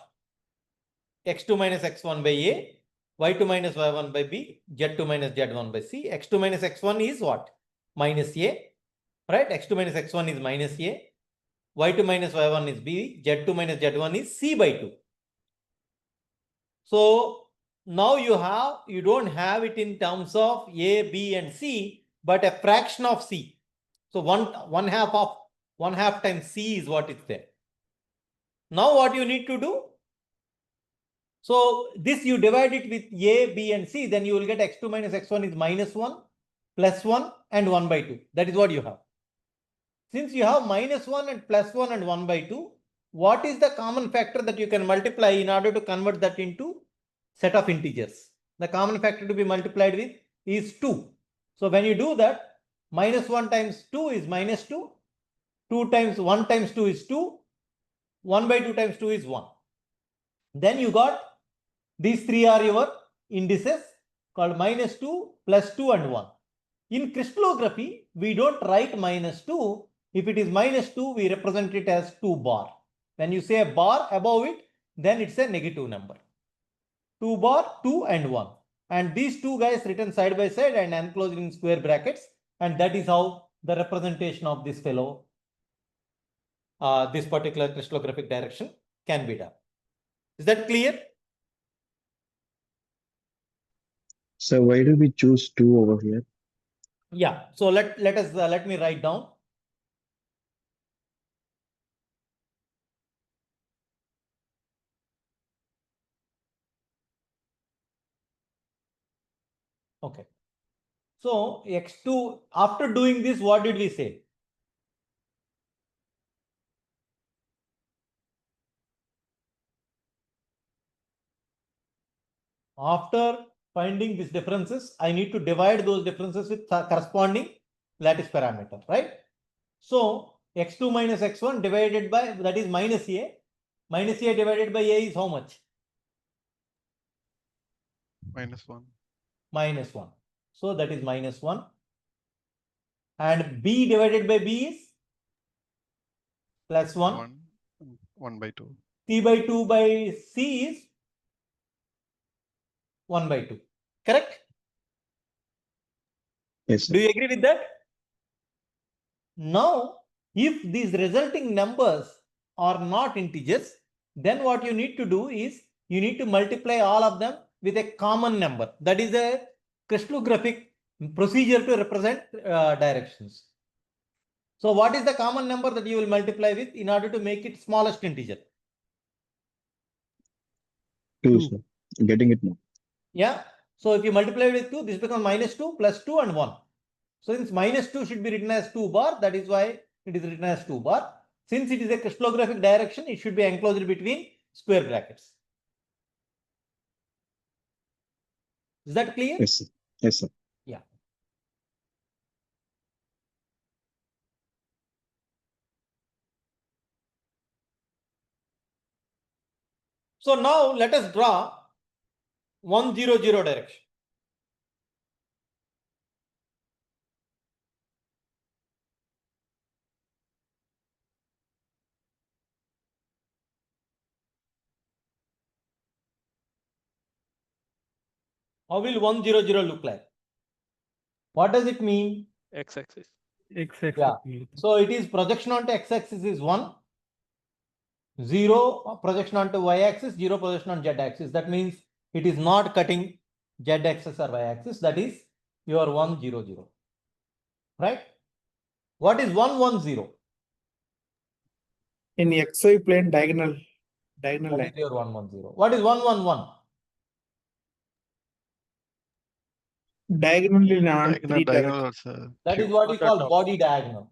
x2 minus x1 by A, y2 minus y1 by B, z2 minus z1 by C. x2 minus x1 is what? Minus A. Right? x2 minus x1 is minus A. y2 minus y1 is B. z2 minus z1 is C by 2. So now you don't have it in terms of A, B, and C, but a fraction of C. So one half times C is what is there. Now what you need to do? So this you divide it with A, B, and C, then you will get x2 minus x1 is minus 1, plus 1, and 1 by 2. That is what you have. Since you have minus 1 and plus 1 and 1 by 2, what is the common factor that you can multiply in order to convert that into set of integers. The common factor to be multiplied with is 2. So when you do that, minus 1 times 2 is minus 2. 2 times 1 times 2 is 2. 1 by 2 times 2 is 1. Then you got these three are your indices called minus 2, plus 2 and 1. In crystallography, we don't write minus 2. If it is minus 2, we represent it as 2 bar. When you say a bar above it, then it's a negative number. 2 bar, 2 and 1. And these two guys written side by side and enclosed in square brackets. And that is how the representation of this fellow, this particular crystallographic direction can be done. Is that clear? So why do we choose 2 over here? Yeah. So let me write down. Okay. So x2, after doing this, what did we say? After finding these differences, I need to divide those differences with corresponding lattice parameter, right? So x2 minus x1 divided by, that is minus a. Minus a divided by a is how much? -1. Minus 1. So that is minus 1. And b divided by b is plus 1. 1 by 2. c by 2 by c is 1 by 2. Correct? Yes, sir. Do you agree with that? Now, if these resulting numbers are not integers, then what you need to do is you need to multiply all of them with a common number. That is a crystallographic procedure to represent directions. So what is the common number that you will multiply with in order to make it smallest integer? 2, sir. Getting it now. Yeah. So if you multiply with 2, this becomes minus 2 plus 2 and 1. So since minus 2 should be written as 2 bar, that is why it is written as 2 bar. Since it is a crystallographic direction, it should be enclosed between square brackets. Is that clear? Yes, sir. Yes, sir. Yeah. So now let us draw 1, 0, 0 direction. How will 1, 0, 0 look like? What does it mean? X-axis. X-axis. Yeah. So it is projection onto x-axis is 1, 0 projection onto y-axis, 0 projection on z-axis. That means it is not cutting z-axis or y-axis. That is your 1, 0, 0. Right? What is 1, 1, 0? In XY plane diagonal That line. is your 1, 1, 0. What is 1, 1, 1? Diagonally in Diagonal, three diagonal directions. also. That is what we call body diagonal.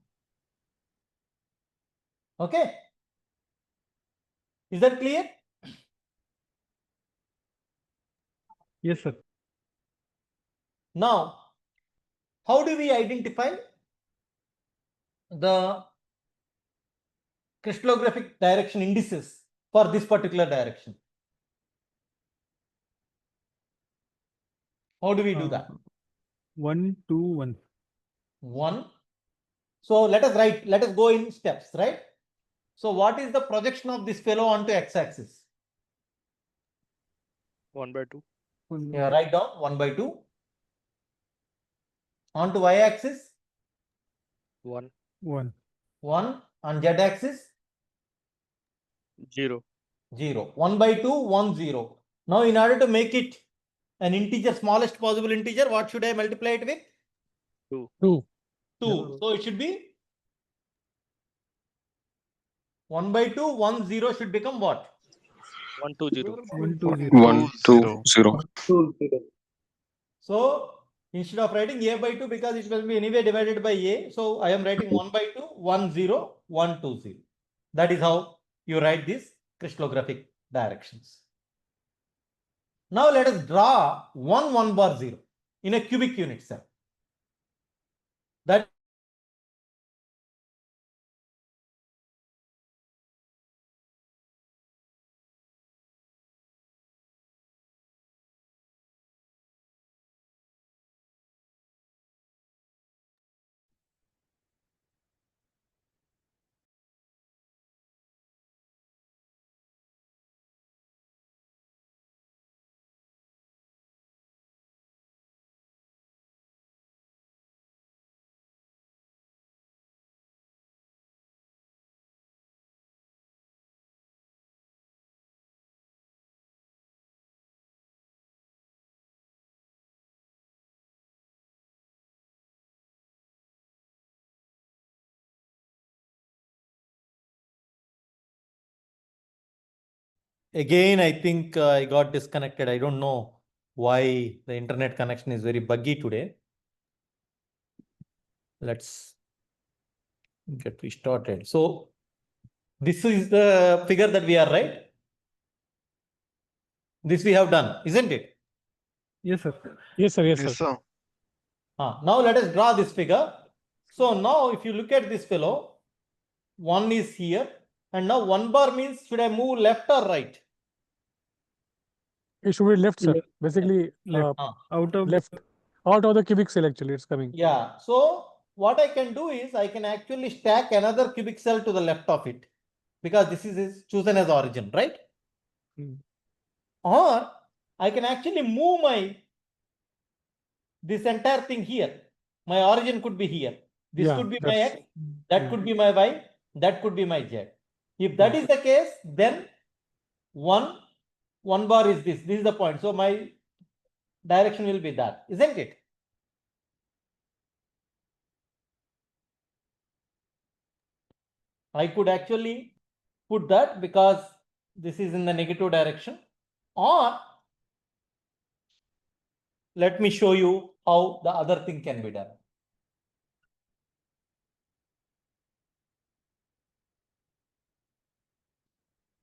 Okay? Is that clear? Yes, sir. Now, how do we identify the crystallographic direction indices for this particular direction? How do we do that? 1, 2, 1. 1. So let us go in steps, right? So what is the projection of this fellow onto x-axis? 1 by 2. Yeah, write down 1 by 2. Onto y-axis? 1. 1. 1. On z-axis? 0. 0. 1 by 2, 1, 0. Now in order to make it an integer, smallest possible integer, what should I multiply it with? 2. 2. 2. So it should be 1 by 2, 1, 0 should become what? 1, 2, 0. 1, 2, 0. 1, 2, 0. So instead of writing a by 2, because it will be anyway divided by a, so I am writing 1 by 2, 1, 0, 1, 2, 0. That is how you write these crystallographic directions. Now let us draw 1 bar 0 in a cubic unit cell. That again, I think I got disconnected. I don't know why the internet connection is very buggy today. Let's get restarted. So this is the figure that we are, right? This we have done, isn't it? Yes, sir. Yes, sir. Yes, Yes, sir. sir. Now let us draw this figure. So now if you look at this fellow, 1 is here, and now 1 bar means should I move left or right? It should be left, sir. Left. Basically, Left. Out of left. Out of the cubic cell, actually, it's coming. Yeah. So what I can do is I can actually stack another cubic cell to the left of it, because this is chosen as origin, right? Or I can actually move this entire thing here. My origin could be here. This could be my X, that could be my Y, that could be my Z. If that is the case, then 1 bar is this. This is the point. So my direction will be that, isn't it? I could actually put that because this is in the negative direction. Or let me show you how the other thing can be done.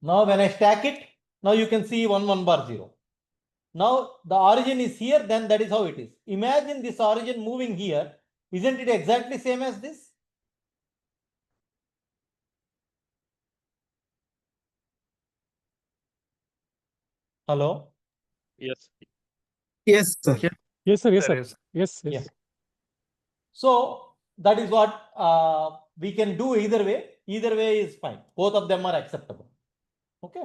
Now when I stack it, now you can see 1 bar 0. Now the origin is here, then that is how it is. Imagine this origin moving here. Isn't it exactly same as this? Hello? Yes. Yes, sir. Yes, sir. Yes, There sir. is. Yes, yes. Yeah. So that is what we can do either way. Either way is fine. Both of them are acceptable. Okay.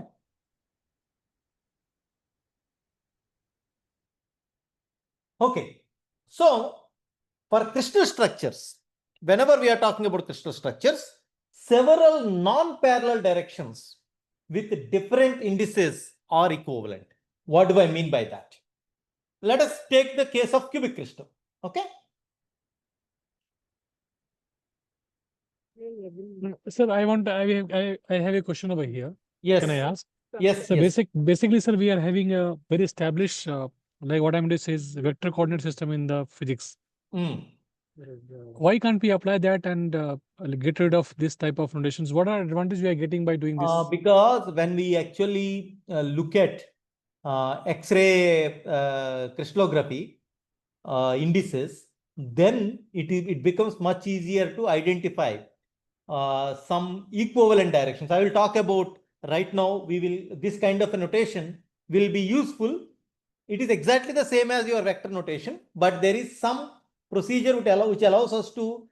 Okay. So for crystal structures, whenever we are talking about crystal structures, several non-parallel directions with different indices are equivalent. What do I mean by that? Let us take the case of cubic crystal. Okay. Sir, I have a question over here. Yes. Can I ask? Yes. So Yes. basically, sir, we are having a very established, like what I'm going to say is vector coordinate system in the physics. Why can't we apply that and get rid of this type of notations? What are advantages we are getting by doing this? Because when we actually look at X-ray crystallography indices, then it becomes much easier to identify some equivalent directions. I will talk about right now. This kind of a notation will be useful. It is exactly the same as your vector notation, but there is some procedure which allows us to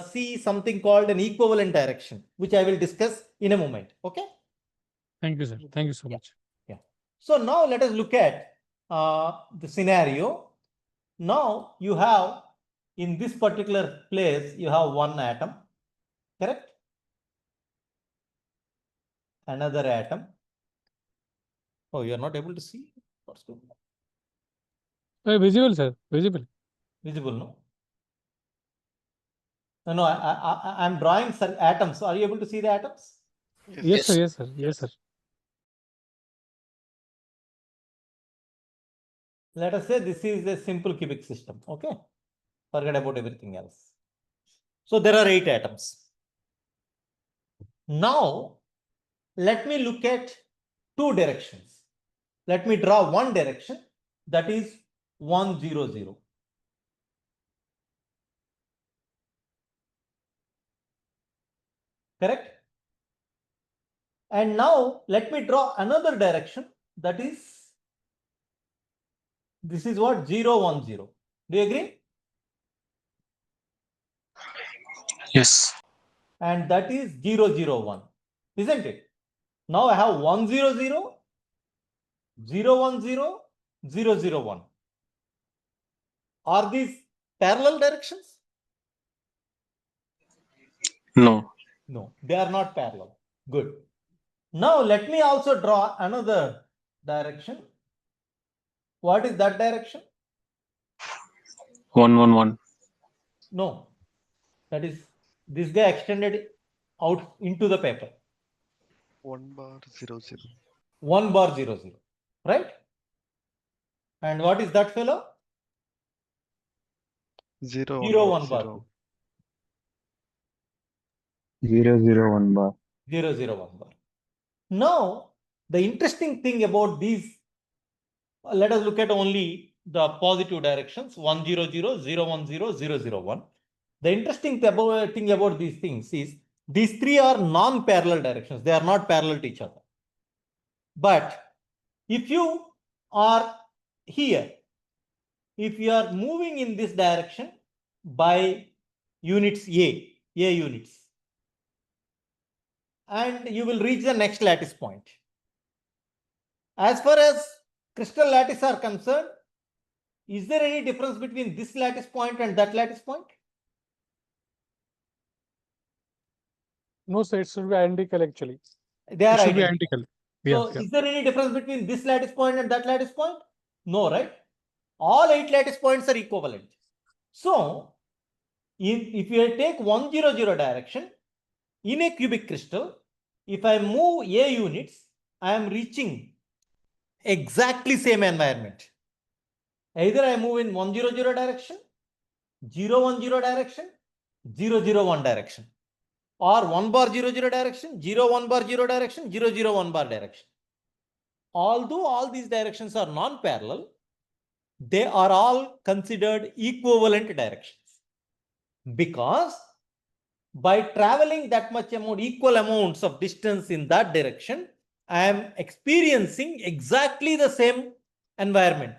see something called an equivalent direction, which I will discuss in a moment. Okay. Thank you, sir. Thank you so much. Yeah. So now let us look at the scenario. Now you have in this particular place, you have one atom, correct? Another atom. Oh, you are not able to see what's going on. Visible, sir. Visible. Visible, no? No, I'm drawing atoms. Are you able to see the atoms? Yes, sir. Yes, sir. Yes, sir. Let us say this is a simple cubic system. Okay. Forget about everything else. So there are 8 atoms. Now, let me look at 2 directions. let me draw one direction, that is 1, 0, 0. Correct? And now let me draw another direction, that is, this is what? 0, 1, 0. Do you agree? Yes. And that is 0, 0, 1, isn't it? Now I have 1, 0, 0, 0, 1, 0, 0, 0, 1. Are these parallel directions? No. No, they are not parallel. Good. Now let me also draw another direction. What is that direction? 1, 1, 1. No, that is this guy extended out into the paper. 1 bar 0, 0. 1 bar 0, 0, right? And what is that fellow? 0, 0, 1, 1 bar 0. 0, 0, 1 bar. 0, 0, 1 bar. Now, the interesting thing about these, let us look at only the positive directions, 1, 0, 0, 0, 1, 0, 0, 0, 1. The interesting thing about these things is these three are non-parallel directions. They are not parallel to each other. But if you are here, if you are moving in this direction by units A units, and you will reach the next lattice point. As far as crystal lattice are concerned, is there any difference between this lattice point and that lattice point? No, sir, it should be identical actually. They are It should be identical. identical. So is there any difference between this lattice point and that lattice point? No, right? All 8 lattice points are equivalent. So if you take 1, 0, 0 direction in a cubic crystal, if I move A units, I am reaching exactly same environment. Either I move in 1, 0, 0 direction, 0, 1, 0 direction, 0, 0, 1 direction, or 1 bar 0, 0 direction, 0, 1 bar 0 direction, 0, 0, 1 bar direction. Although all these directions are non-parallel, they are all considered equivalent directions, because by traveling that much amount, equal amounts of distance in that direction, I am experiencing exactly the same environment.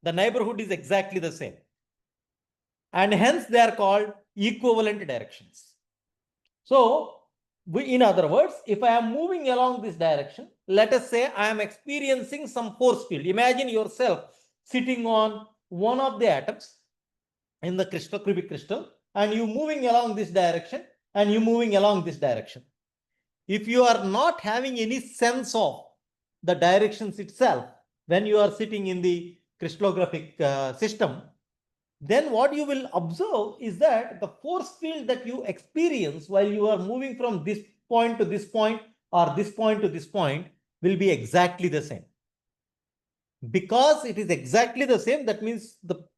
The neighborhood is exactly the same. And hence they are called equivalent directions. So, in other words, if I am moving along this direction, let us say I am experiencing some force field. Imagine yourself sitting on one of the atoms in the crystal, cubic crystal, and you moving along this direction, and you moving along this direction. If you are not having any sense of the directions itself when you are sitting in the crystallographic system, then what you will observe is that the force field that you experience while you are moving from this point to this point or this point to this point will be exactly the same. Because it is exactly the same, that means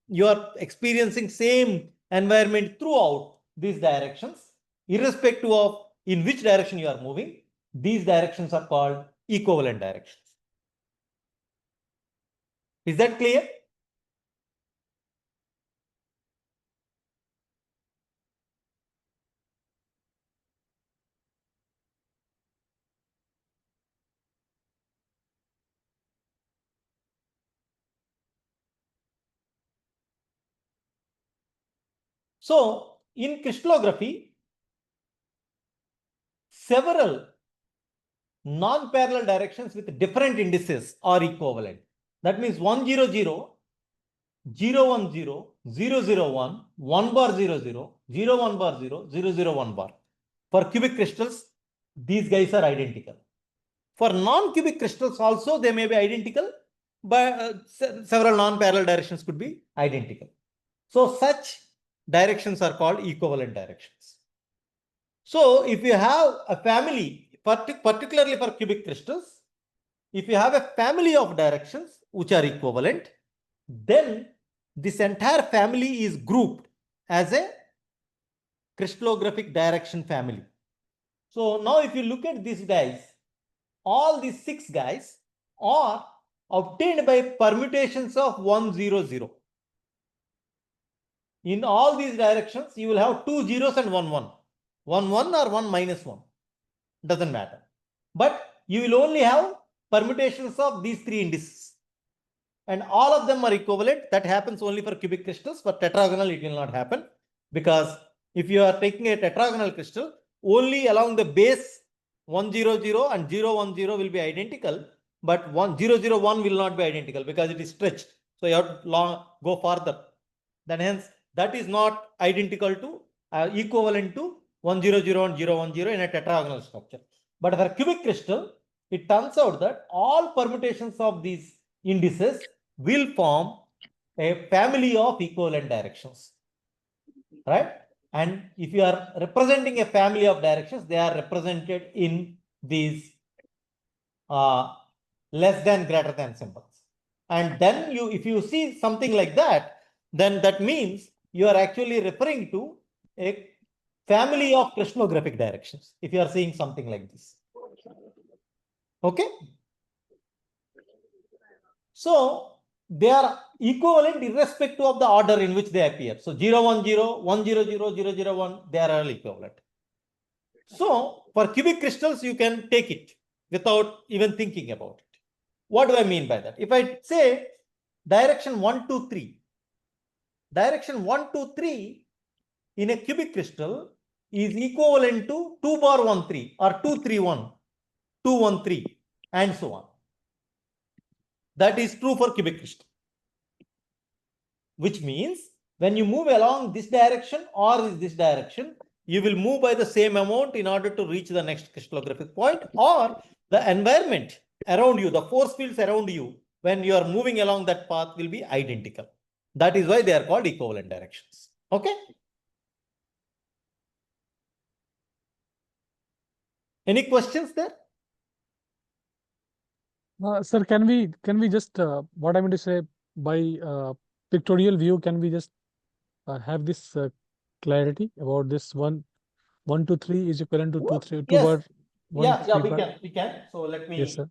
you are experiencing same environment throughout these directions, irrespective of in which direction you are moving. These directions are called equivalent directions. Is that clear? So, in crystallography, several non-parallel directions with different indices are equivalent. That means 1, 0, 0, 0, 1, 0, 0, 0, 1, 1 bar 0, 0, 0, 1 bar 0, 0, 0, 1 bar. For cubic crystals, these guys are identical. For non-cubic crystals also, they may be identical, but several non-parallel directions could be identical. So such directions are called equivalent directions. So if you have a family, particularly for cubic crystals, if you have a family of directions which are equivalent, then this entire family is grouped as a crystallographic direction family. So now if you look at these guys, all these 6 guys are obtained by permutations of 1, 0, 0. In all these directions, you will have 2 zeros and 1, 1. 1, 1 or 1 minus 1. Doesn't matter. But you will only have permutations of these 3 indices. And all of them are equivalent. That happens only for cubic crystals. For tetragonal, it will not happen. Because if you are taking a tetragonal crystal, only along the base 1, 0, 0 and 0, 1, 0 will be identical. But 1, 0, 0, 1 will not be identical because it is stretched. So you have to go farther. Then hence, that is not identical to, equivalent to 1, 0, 0 and 0, 1, 0 in a tetragonal structure. But for cubic crystal, it turns out that all permutations of these indices will form a family of equivalent directions, right? And if you are representing a family of directions, they are represented in these less than, greater than symbols. And then if you see something like that, then that means you are actually referring to a family of crystallographic directions, if you are seeing something like this. Okay? So they are equivalent irrespective of the order in which they appear. So 0, 1, 0, 1, 0, 0, 0, 0, 1, they are all equivalent. So for cubic crystals, you can take it without even thinking about it. What do I mean by that? If I say direction 1, 2, 3, direction 1, 2, 3 in a cubic crystal is equivalent to 2 bar 1, 3 or 2, 3, 1, 2, 1, 3 and so on. That is true for cubic crystal. Which means when you move along this direction or this direction, you will move by the same amount in order to reach the next crystallographic point, or the environment around you, the force fields around you, when you are moving along that path will be identical. That is why they are called equivalent directions. Okay? Any questions there? Sir, can we just what I mean to say, by pictorial view, can we just have this clarity about this 1, 1, 2, 3 is equivalent to 2, 3, 2 Yes. bar 1, Yeah, 3 we bar? can. We can. So let me. Yes, sir.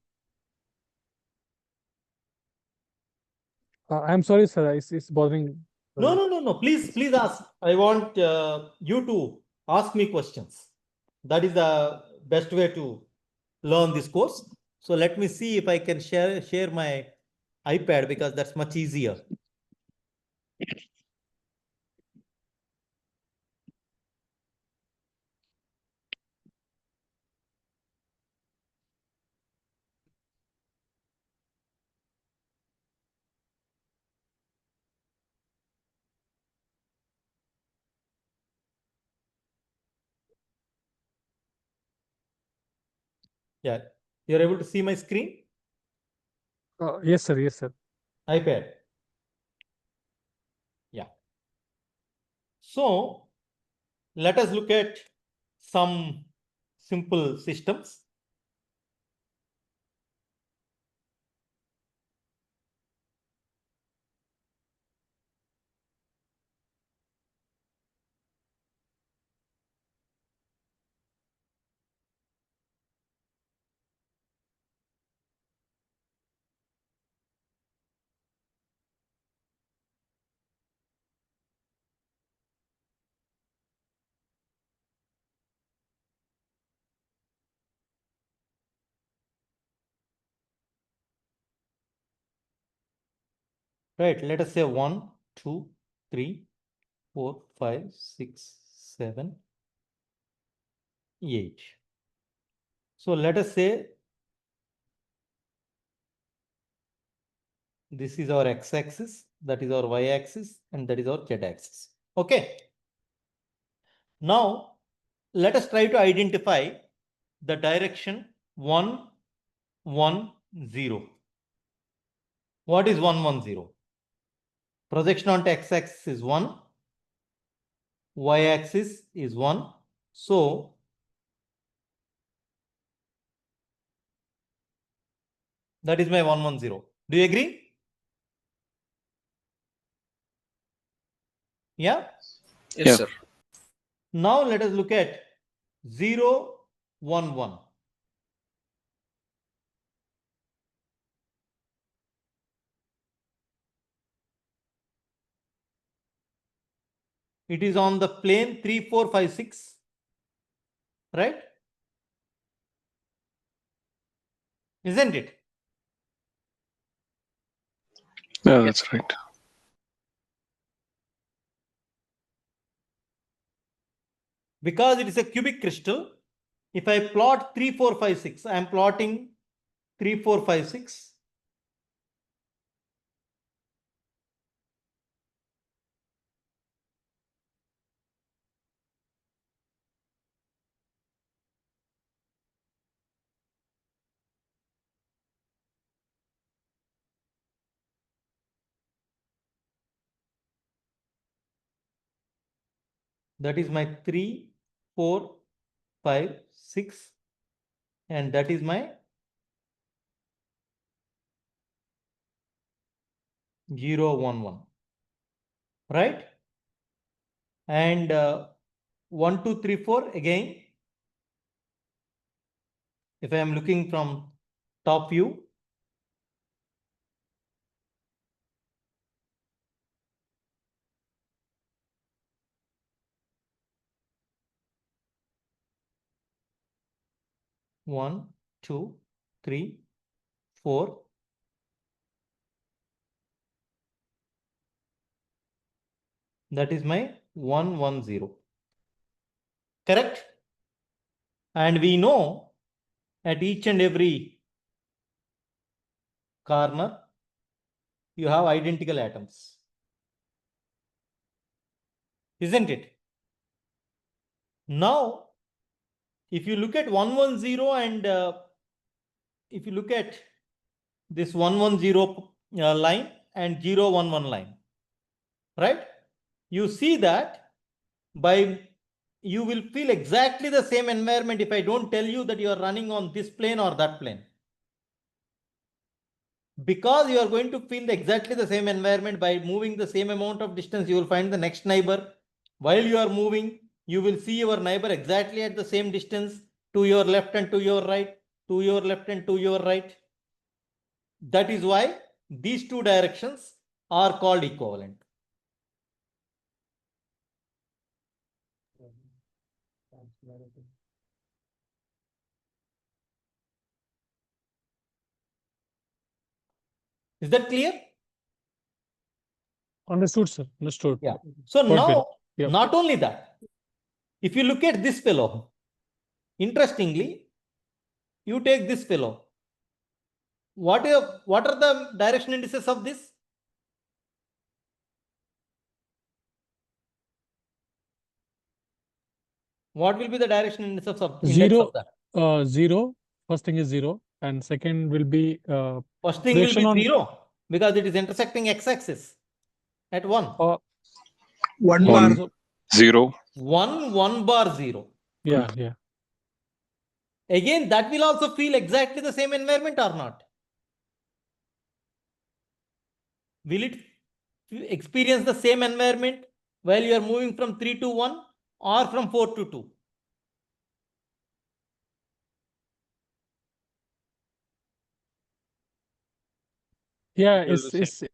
I'm sorry, sir. It's bothering. No. Please ask. I want you to ask me questions. That is the best way to learn this course. So let me see if I can share my iPad, because that's much easier. Yeah, you're able to see my screen? Yes, sir. Yes, sir. iPad. Yeah. So let us look at some simple systems. Right, let us say 1, 2, 3, 4, 5, 6, 7, 8. So let us say this is our x-axis, that is our y-axis, and that is our z-axis. Okay. Now let us try to identify the direction 1, 1, 0. What is 1, 1, 0? Projection onto x-axis is 1, y-axis is 1. So that is my 1, 1, 0. Do you agree? Yeah? Yes, sir. Now let us look at 0, 1, 1. It is on the plane 3, 4, 5, 6. Right? Isn't it? Yeah, that's right. Because it is a cubic crystal, if I plot 3, 4, 5, 6, I am plotting 3, 4, 5, 6. That is my 3, 4, 5, 6, and that is my 0, 1, 1. Right? And 1, 2, 3, 4 again. If I am looking from top view, one, 2, 3, 4. That is my 1, 1, 0. Correct? And we know at each and every corner, you have identical atoms. Isn't it? Now, if you look at 1, 1, 0 and if you look at this 1, 1, 0 line and 0, 1, 1 line, right? You see that you will feel exactly the same environment if I don't tell you that you are running on this plane or that plane. Because you are going to feel exactly the same environment by moving the same amount of distance, you will find the next neighbor. While you are moving, you will see your neighbor exactly at the same distance to your left and to your right, to your left and to your right. That is why these two directions are called equivalent. Is that clear? Understood, sir. Understood. Yeah. So Got now, it. Yep. not only that, if you look at this fellow, interestingly, you take this fellow. What are the direction indices of this? What will be the direction index of index of that? 0. First thing is 0, and second will be First thing will projection be on 0 because it is intersecting x-axis at 1. 1 yeah, bar. so- 0. 1 bar 0. yeah, yeah. Again, that will also feel exactly the same environment or not? Will it experience the same environment while you are moving from 3 to 1 or from 4 to 2? Yeah, It will be it's same.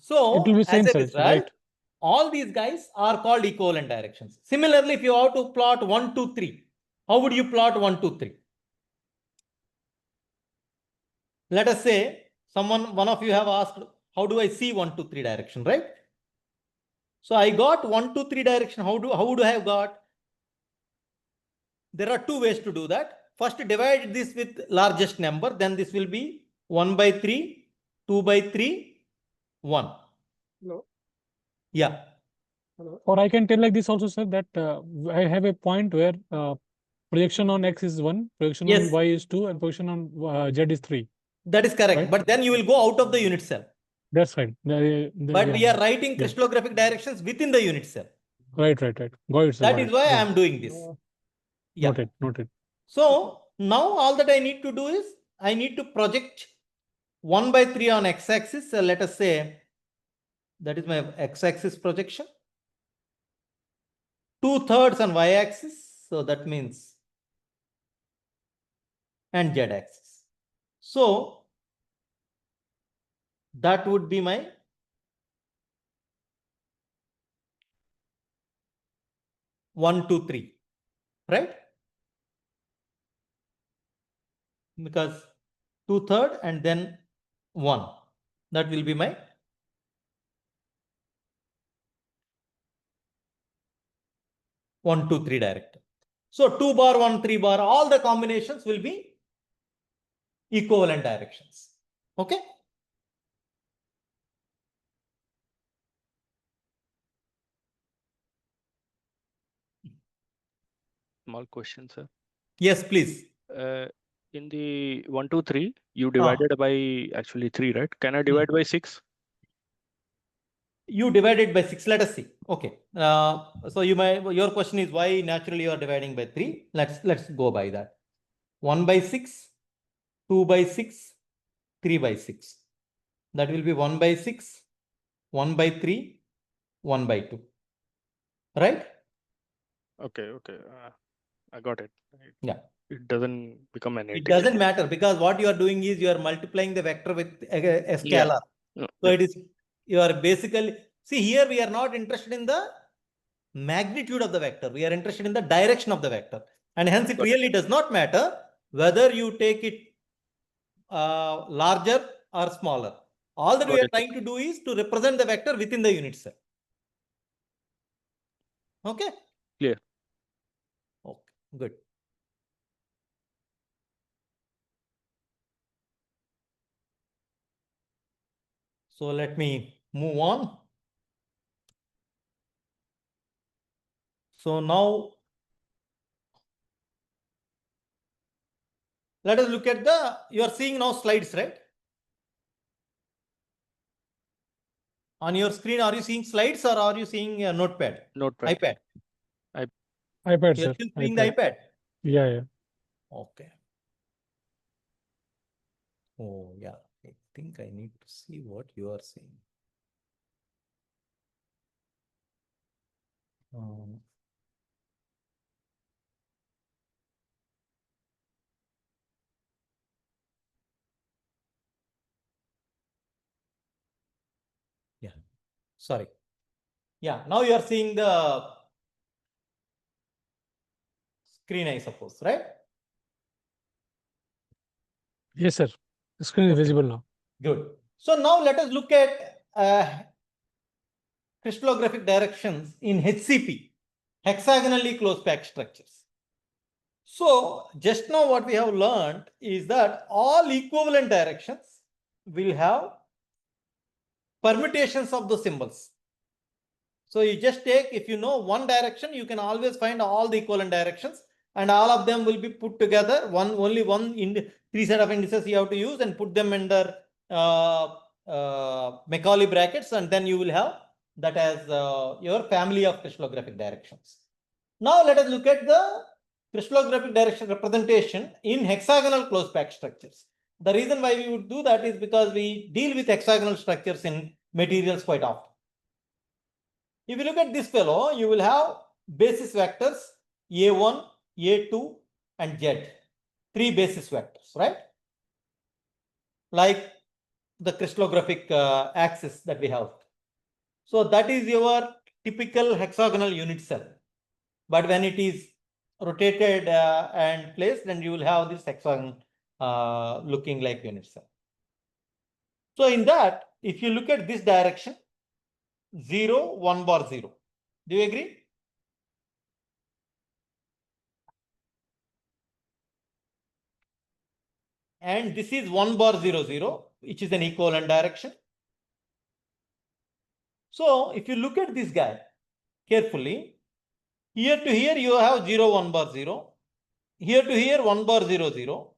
So, it will be as same, a sir. result, Right. all these guys are called equivalent directions. Similarly, if you have to plot 1, 2, 3, how would you plot 1, 2, 3? Let us say one of you have asked, how do I see 1, 2, 3 direction, right? So I got 1, 2, 3 direction. How would I have got? There are two ways to do that. First, divide this with largest number. Then this will be 1 by 3, 2 by 3, 1. Hello. Yeah. Hello. Or I can tell like this also, sir, that I have a point where projection on X is 1, projection Yes. on Y is 2, and projection on Z is 3. That is correct. Right? But then you will go out of the unit cell. That's right. But Yeah. we are writing Yeah. crystallographic directions within the unit cell. Right. Got it, sir. That got is it. why I Got am doing this. Yeah. Noted. So now all that I need to do is I need to project 1 by 3 on x-axis. Let us say that is my x-axis projection. 2/3 on y-axis. So that means and z-axis. So that would be my 1, 2, 3, right? Because 2/3 and then 1. That will be my 1, 2, 3 director. So 2 bar, 1, 3 bar, all the combinations will be equivalent directions. Okay? Small question, sir. Yes, please. In the 1, 2, 3, you divided by actually 3, right? Can I divide by 6? You divide it by 6. Let us see. Okay. So your question is why naturally you are dividing by 3. Let's go by that. 1 by 6, 2 by 6, 3 by 6. That will be 1 by 6, 1 by 3, 1 by 2. Right? Okay. I got it. Yeah. It doesn't become an It integer. doesn't matter because what you are doing is you are multiplying the vector with a scalar. Yeah. So it is, you are basically, see here we are not interested in the magnitude of the vector. We are interested in the direction of the vector. And hence it really does not matter whether you take it larger or smaller. All that we are trying to do is to represent the vector within the unit cell. Okay? Clear. Okay, good. So let me move on. So now let us look at you are seeing now slides, right? On your screen, are you seeing slides or are you seeing a notepad? Notepad. iPad. iPad, You're sir. still seeing the iPad? Yeah. Okay. Oh, yeah. I think I need to see what you are saying. Yeah. Sorry. Yeah. Now you are seeing the screen, I suppose, right? Yes, sir. The screen is visible now. Good. So now let us look at crystallographic directions in HCP, hexagonally close packed structures. So just now what we have learned is that all equivalent directions will have permutations of the symbols. So you just take, if you know one direction, you can always find all the equivalent directions and all of them will be put together. Only one three set of indices you have to use and put them under Macaulay brackets, and then you will have that as your family of crystallographic directions. Now let us look at the crystallographic direction representation in hexagonal close packed structures. The reason why we would do that is because we deal with hexagonal structures in materials quite often. If you look at this fellow, you will have basis vectors A1, A2, and Z. 3 basis vectors, right? Like the crystallographic axis that we have. So that is your typical hexagonal unit cell. But when it is rotated and placed, then you will have this hexagon looking like unit cell. So in that, if you look at this direction, 0, 1 bar 0. Do you agree? And this is 1 bar 0, 0, which is an equivalent direction. So if you look at this guy carefully, here to here you have 0, 1 bar 0. Here to here 1 bar 0, 0.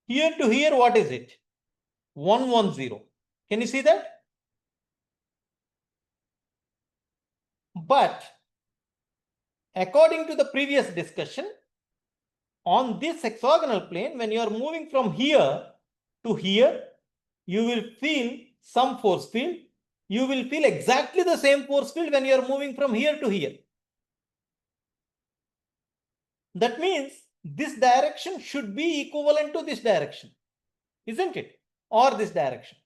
Here to here, what is it? 1, 1, 0. Can you see that? But according to the previous discussion, on this hexagonal plane, when you are moving from here to here, you will feel some force field. You will feel exactly the same force field when you are moving from here to here. That means this direction should be equivalent to this direction, isn't it? Or this direction.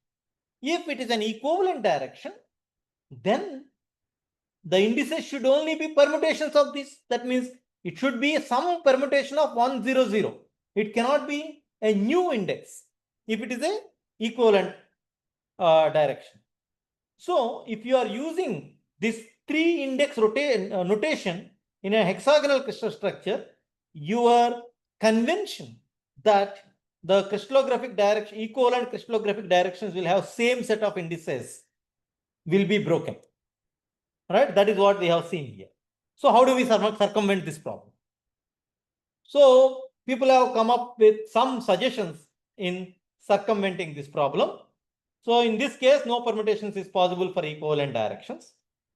If it is an equivalent direction, then the indices should only be permutations of this. That means it should be some permutation of 1, 0, 0. It cannot be a new index if it is a equivalent direction. So if you are using this 3 index notation in a hexagonal crystal structure, your convention that the crystallographic direction, equivalent crystallographic directions will have same set of indices will be broken. Right? That is what we have seen here. So how do we circumvent this problem? So people have come up with some suggestions in circumventing this problem. So in this case, no permutations is possible for equivalent directions.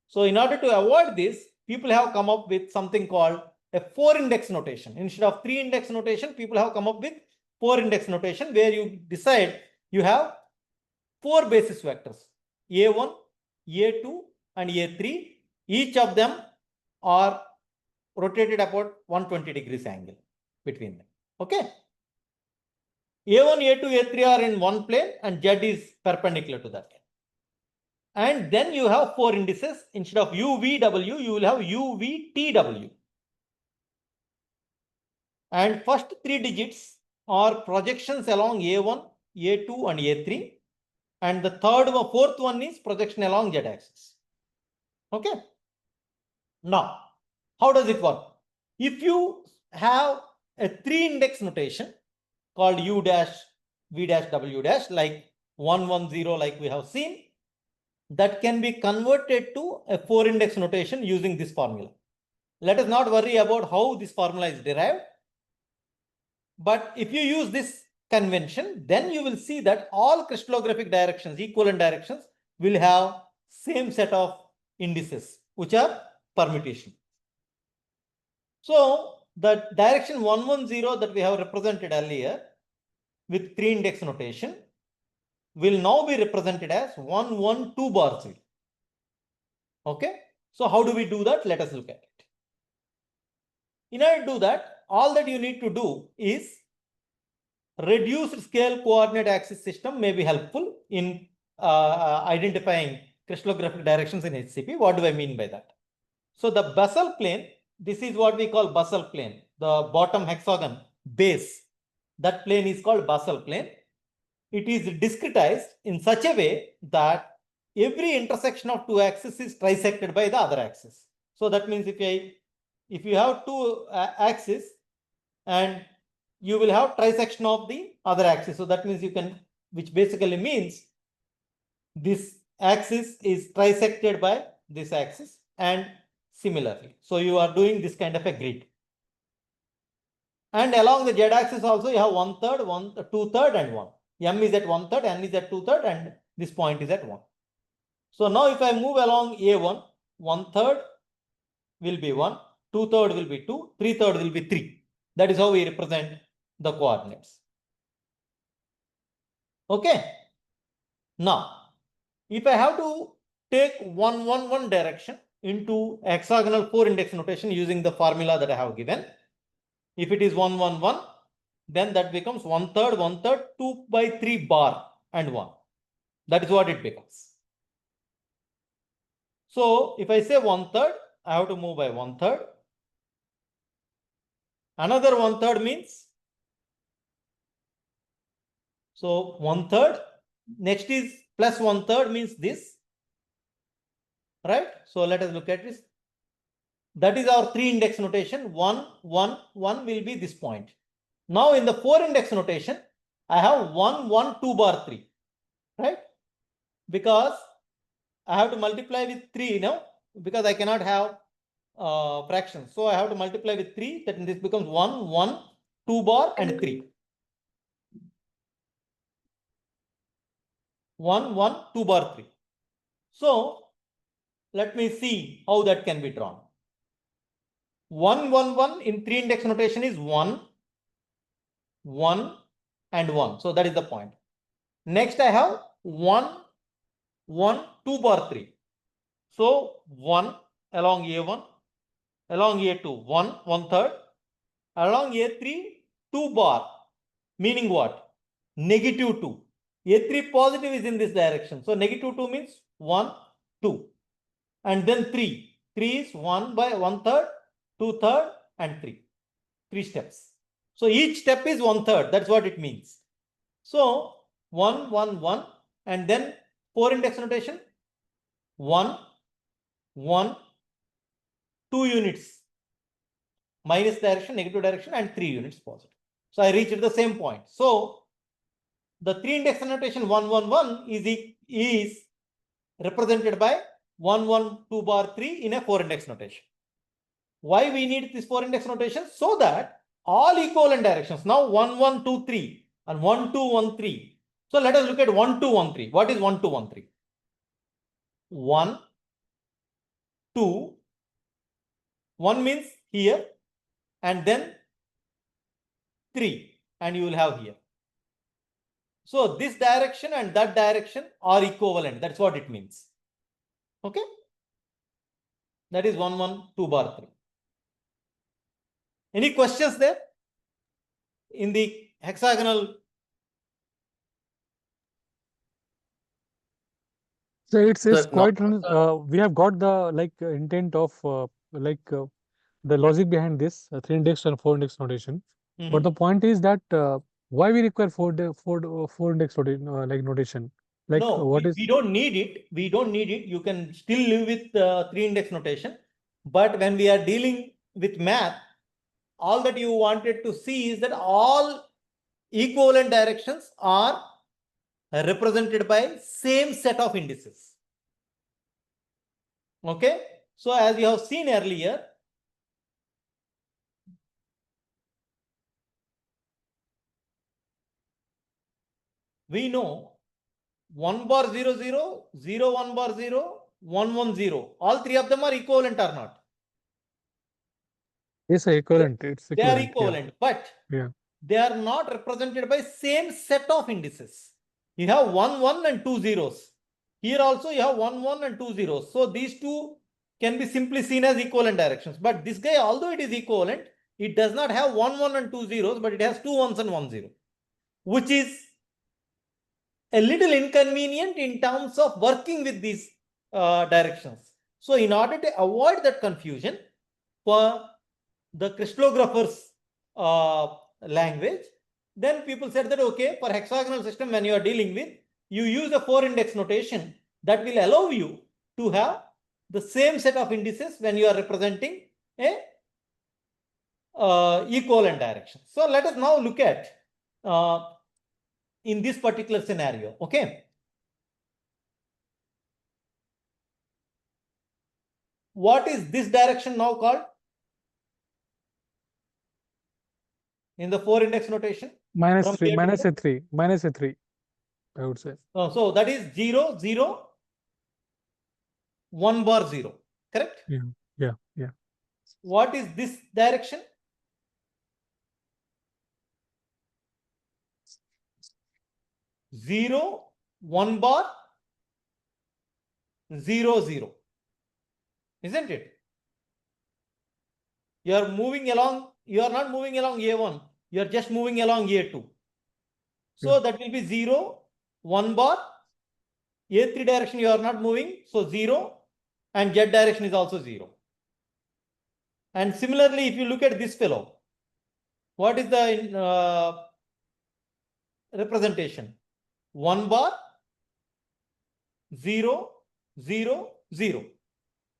So in order to avoid this, people have come up with something called a 4-index notation. Instead of 3-index notation, people have come up with 4-index notation, where you decide you have 4 basis vectors, A1, A2, and A3. Each of them are rotated about 120 degrees angle between them. Okay. A1, A2, A3 are in one plane and Z is perpendicular to that. And then you have 4 indices. Instead of UVW, you will have UVTW. And first 3 digits are projections along A1, A2, and A3. And the fourth one is projection along Z axis. Okay. Now, how does it work? If you have a 3-index notation called U dash, V dash, W dash, like 110, like we have seen, that can be converted to a 4-index notation using this formula. Let us not worry about how this formula is derived. But if you use this convention, then you will see that all crystallographic directions, equivalent directions, will have same set of indices, which are permutation. So the direction 110 that we have represented earlier with 3-index notation will now be represented as 112 bar 3. Okay. So how do we do that? Let us look at it. In order to do that, all that you need to do is reduced scale coordinate axis system may be helpful in identifying crystallographic directions in HCP. What do I mean by that? So the basal plane, this is what we call basal plane, the bottom hexagon base. That plane is called basal plane. It is discretized in such a way that every intersection of 2 axes is trisected by the other axis. So that means if you have 2 axes and you will have trisection of the other axis. So that means you can, which basically means this axis is trisected by this axis and similarly. So you are doing this kind of a grid. And along the Z axis also you have 1/3, 2/3 and 1. M is at 1/3, N is at 2/3 and this point is at 1. So now if I move along A1, 1/3 will be 1, 2/3 will be 2, 3/3 will be 3. That is how we represent the coordinates. Okay. Now, if I have to take 111 direction into hexagonal 4-index notation using the formula that I have given, if it is 111, then that becomes 1/3, 1/3, 2/3 bar and 1. That is what it becomes. So if I say 1/3, I have to move by 1/3. Another 1/3 means, so 1/3, next is plus 1/3 means this, right? So let us look at this. That is our 3-index notation. 1, 1, 1 will be this point. Now in the 4-index notation, I have 1, 1, 2 bar 3, right? Because I have to multiply with 3 now, because I cannot have fractions. So I have to multiply with 3, that this becomes 1, 1, 2 bar and 3. 1, 1, 2 bar 3. So let me see how that can be drawn. 1, 1, 1 in 3-index notation is 1, 1 and 1. So that is the point. Next I have 1, 1, 2 bar 3. So 1 along A1, along A2, 1, 1/3, along A3, 2 bar, meaning what? Negative 2. A3 positive is in this direction. So negative 2 means 1, 2. And then 3. 3 is 1 by 1/3, 2/3, and 3. 3 steps. So each step is 1/3. That's what it means. So 1, 1, 1, and then 4 index notation. 1, 1, 2 units minus direction, negative direction, and 3 units positive. So I reached the same point. So the 3 index notation 1, 1, 1 is represented by 1, 1, 2 bar 3 in a 4 index notation. Why we need this 4 index notation? So that all equivalent directions, now 1, 1, 2, 3 and 1, 2, 1, 3. So let us look at 1, 2, 1, 3. What is 1, 2, 1, 3? 1, 2, 1 means here, and then 3, and you will have here. So this direction and that direction are equivalent. That's what it means. Okay? That is 1, 1, 2 bar 3. Any questions there? In the hexagonal? So it's Sir, quite no, we have got the intent of the logic behind this 3 index and 4 index notation. But the point is that why we require 4 index notation? Like No, what we, is we don't need it. We don't need it. You can still live with 3 index notation. But when we are dealing with math, all that you wanted to see is that all equivalent directions are represented by same set of indices. Okay? So as you have seen earlier, we know 1 bar 0, 0, 0, 1 bar 0, 1, 1, 0. All three of them are equivalent or not? It's equivalent. It's They are equivalent. equivalent, but Yeah. they are not represented by same set of indices. You have 1, 1 and 2 zeros. Here also you have 1, 1 and 2 zeros. So these two can be simply seen as equivalent directions. But this guy, although it is equivalent, it does not have 1, 1 and 2 zeros, but it has 2 ones and 1 zero, which is a little inconvenient in terms of working with these directions. So in order to avoid that confusion, for the crystallographer's language, then people said that, okay, for hexagonal system, when you are dealing with, you use a 4 index notation that will allow you to have the same set of indices when you are representing a equivalent direction. So let us now look at in this particular scenario. Okay. What is this direction now called in the 4 index notation? Minus From 3, here to minus here? a 3, minus a 3, I would say. So that is 0, 0, 1 bar 0, correct? Yeah, yeah, yeah. What is this direction? Zero, 1 bar, 0, 0. Isn't it? You are moving along, you are not moving along A1, you are just moving along A2. So Yeah. that will be 0, 1 bar, A3 direction you are not moving, so 0, and Z direction is also 0. And similarly, if you look at this fellow, what is the representation? 1 bar, 0, 0, 0.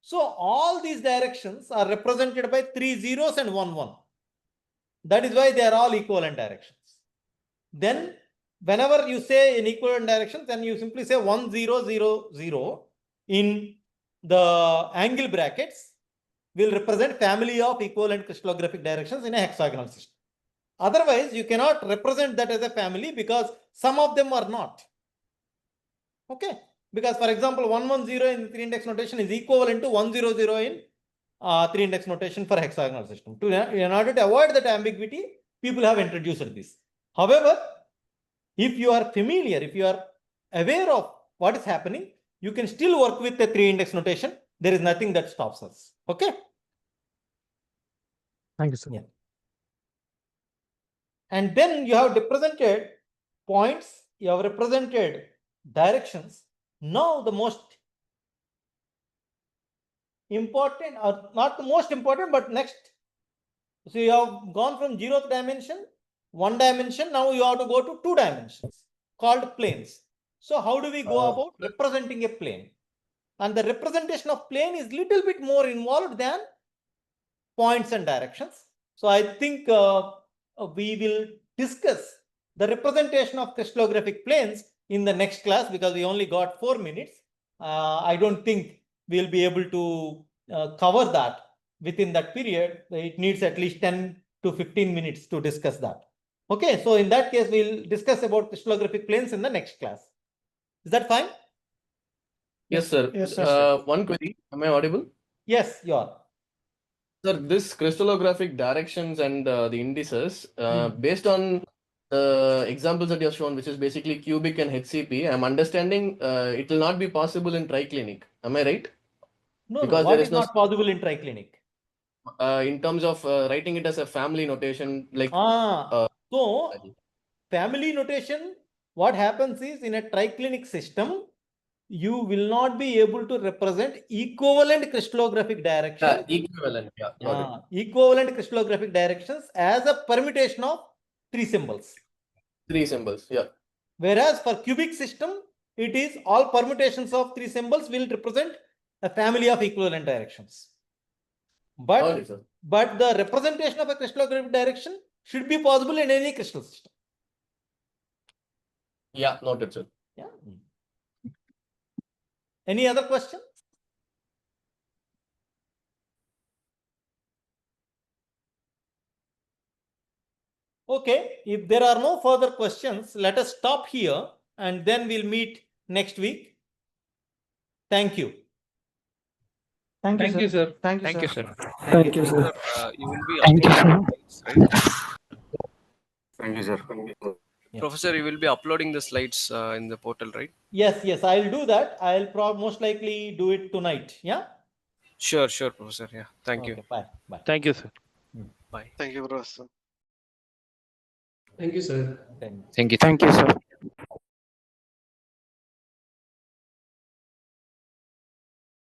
So all these directions are represented by 3 zeros and 1, 1. That is why they are all equivalent directions. Then whenever you say in equivalent directions, then you simply say 1, 0, 0, 0 in the angle brackets will represent family of equivalent crystallographic directions in a hexagonal system. Otherwise, you cannot represent that as a family because some of them are not. Okay. Because for example, 110 in 3 index notation is equivalent to 100 in 3 index notation for hexagonal system. In order to avoid that ambiguity, people have introduced this. However, if you are familiar, if you are aware of what is happening, you can still work with the 3 index notation. There is nothing that stops us. Okay. Thank you, sir. Yeah. And then you have represented points, you have represented directions. Now the most important, or not the most important, but next. So you have gone from 0th dimension, 1 dimension, now you have to go to 2 dimensions called planes. So how do we go about representing a plane? And the representation of plane is little bit more involved than points and directions. So I think we will discuss the representation of crystallographic planes in the next class, because we only got 4 minutes. I don't think we'll be able to cover that within that period. It needs at least 10 to 15 minutes to discuss that. Okay, so in that case, we'll discuss about crystallographic planes in the next class. Is that fine? Yes, sir. Yes, sir. One query. Am I audible? Yes, you are. Sir, this crystallographic directions and the indices, based on the examples that you have shown, which is basically cubic and HCP, I'm understanding it will not be possible in triclinic. Am I right? No, Because what there is is no not possible in triclinic? in terms of writing it as a family notation, like So family notation, what happens is, in a triclinic system, you will not be able to represent equivalent crystallographic directions. equivalent, yeah. Got Equivalent crystallographic directions as a permutation of 3 symbols. 3 symbols, yeah. Whereas for cubic system, it is all permutations of 3 symbols will represent a family of equivalent directions. But the representation of a crystallographic direction should be possible in any crystal system. Yeah, noted, sir. Yeah. Any other question? Okay, if there are no further questions, let us stop here and then we'll meet next week. Thank you. Thank you, sir. Thank you, Thank sir. you, sir. Thank you, sir. You will be Thank you, uploading sir. the slides, right? Thank you, sir. Professor, you will be uploading the slides in the portal, right? Yes, I'll do that. I'll most likely do it tonight. Yeah. Sure, Professor. Yeah. Thank you. Okay, bye. Thank you, sir. Bye. Thank you, Professor. Thank you, sir. Thank you. Thank you. Thank you, sir.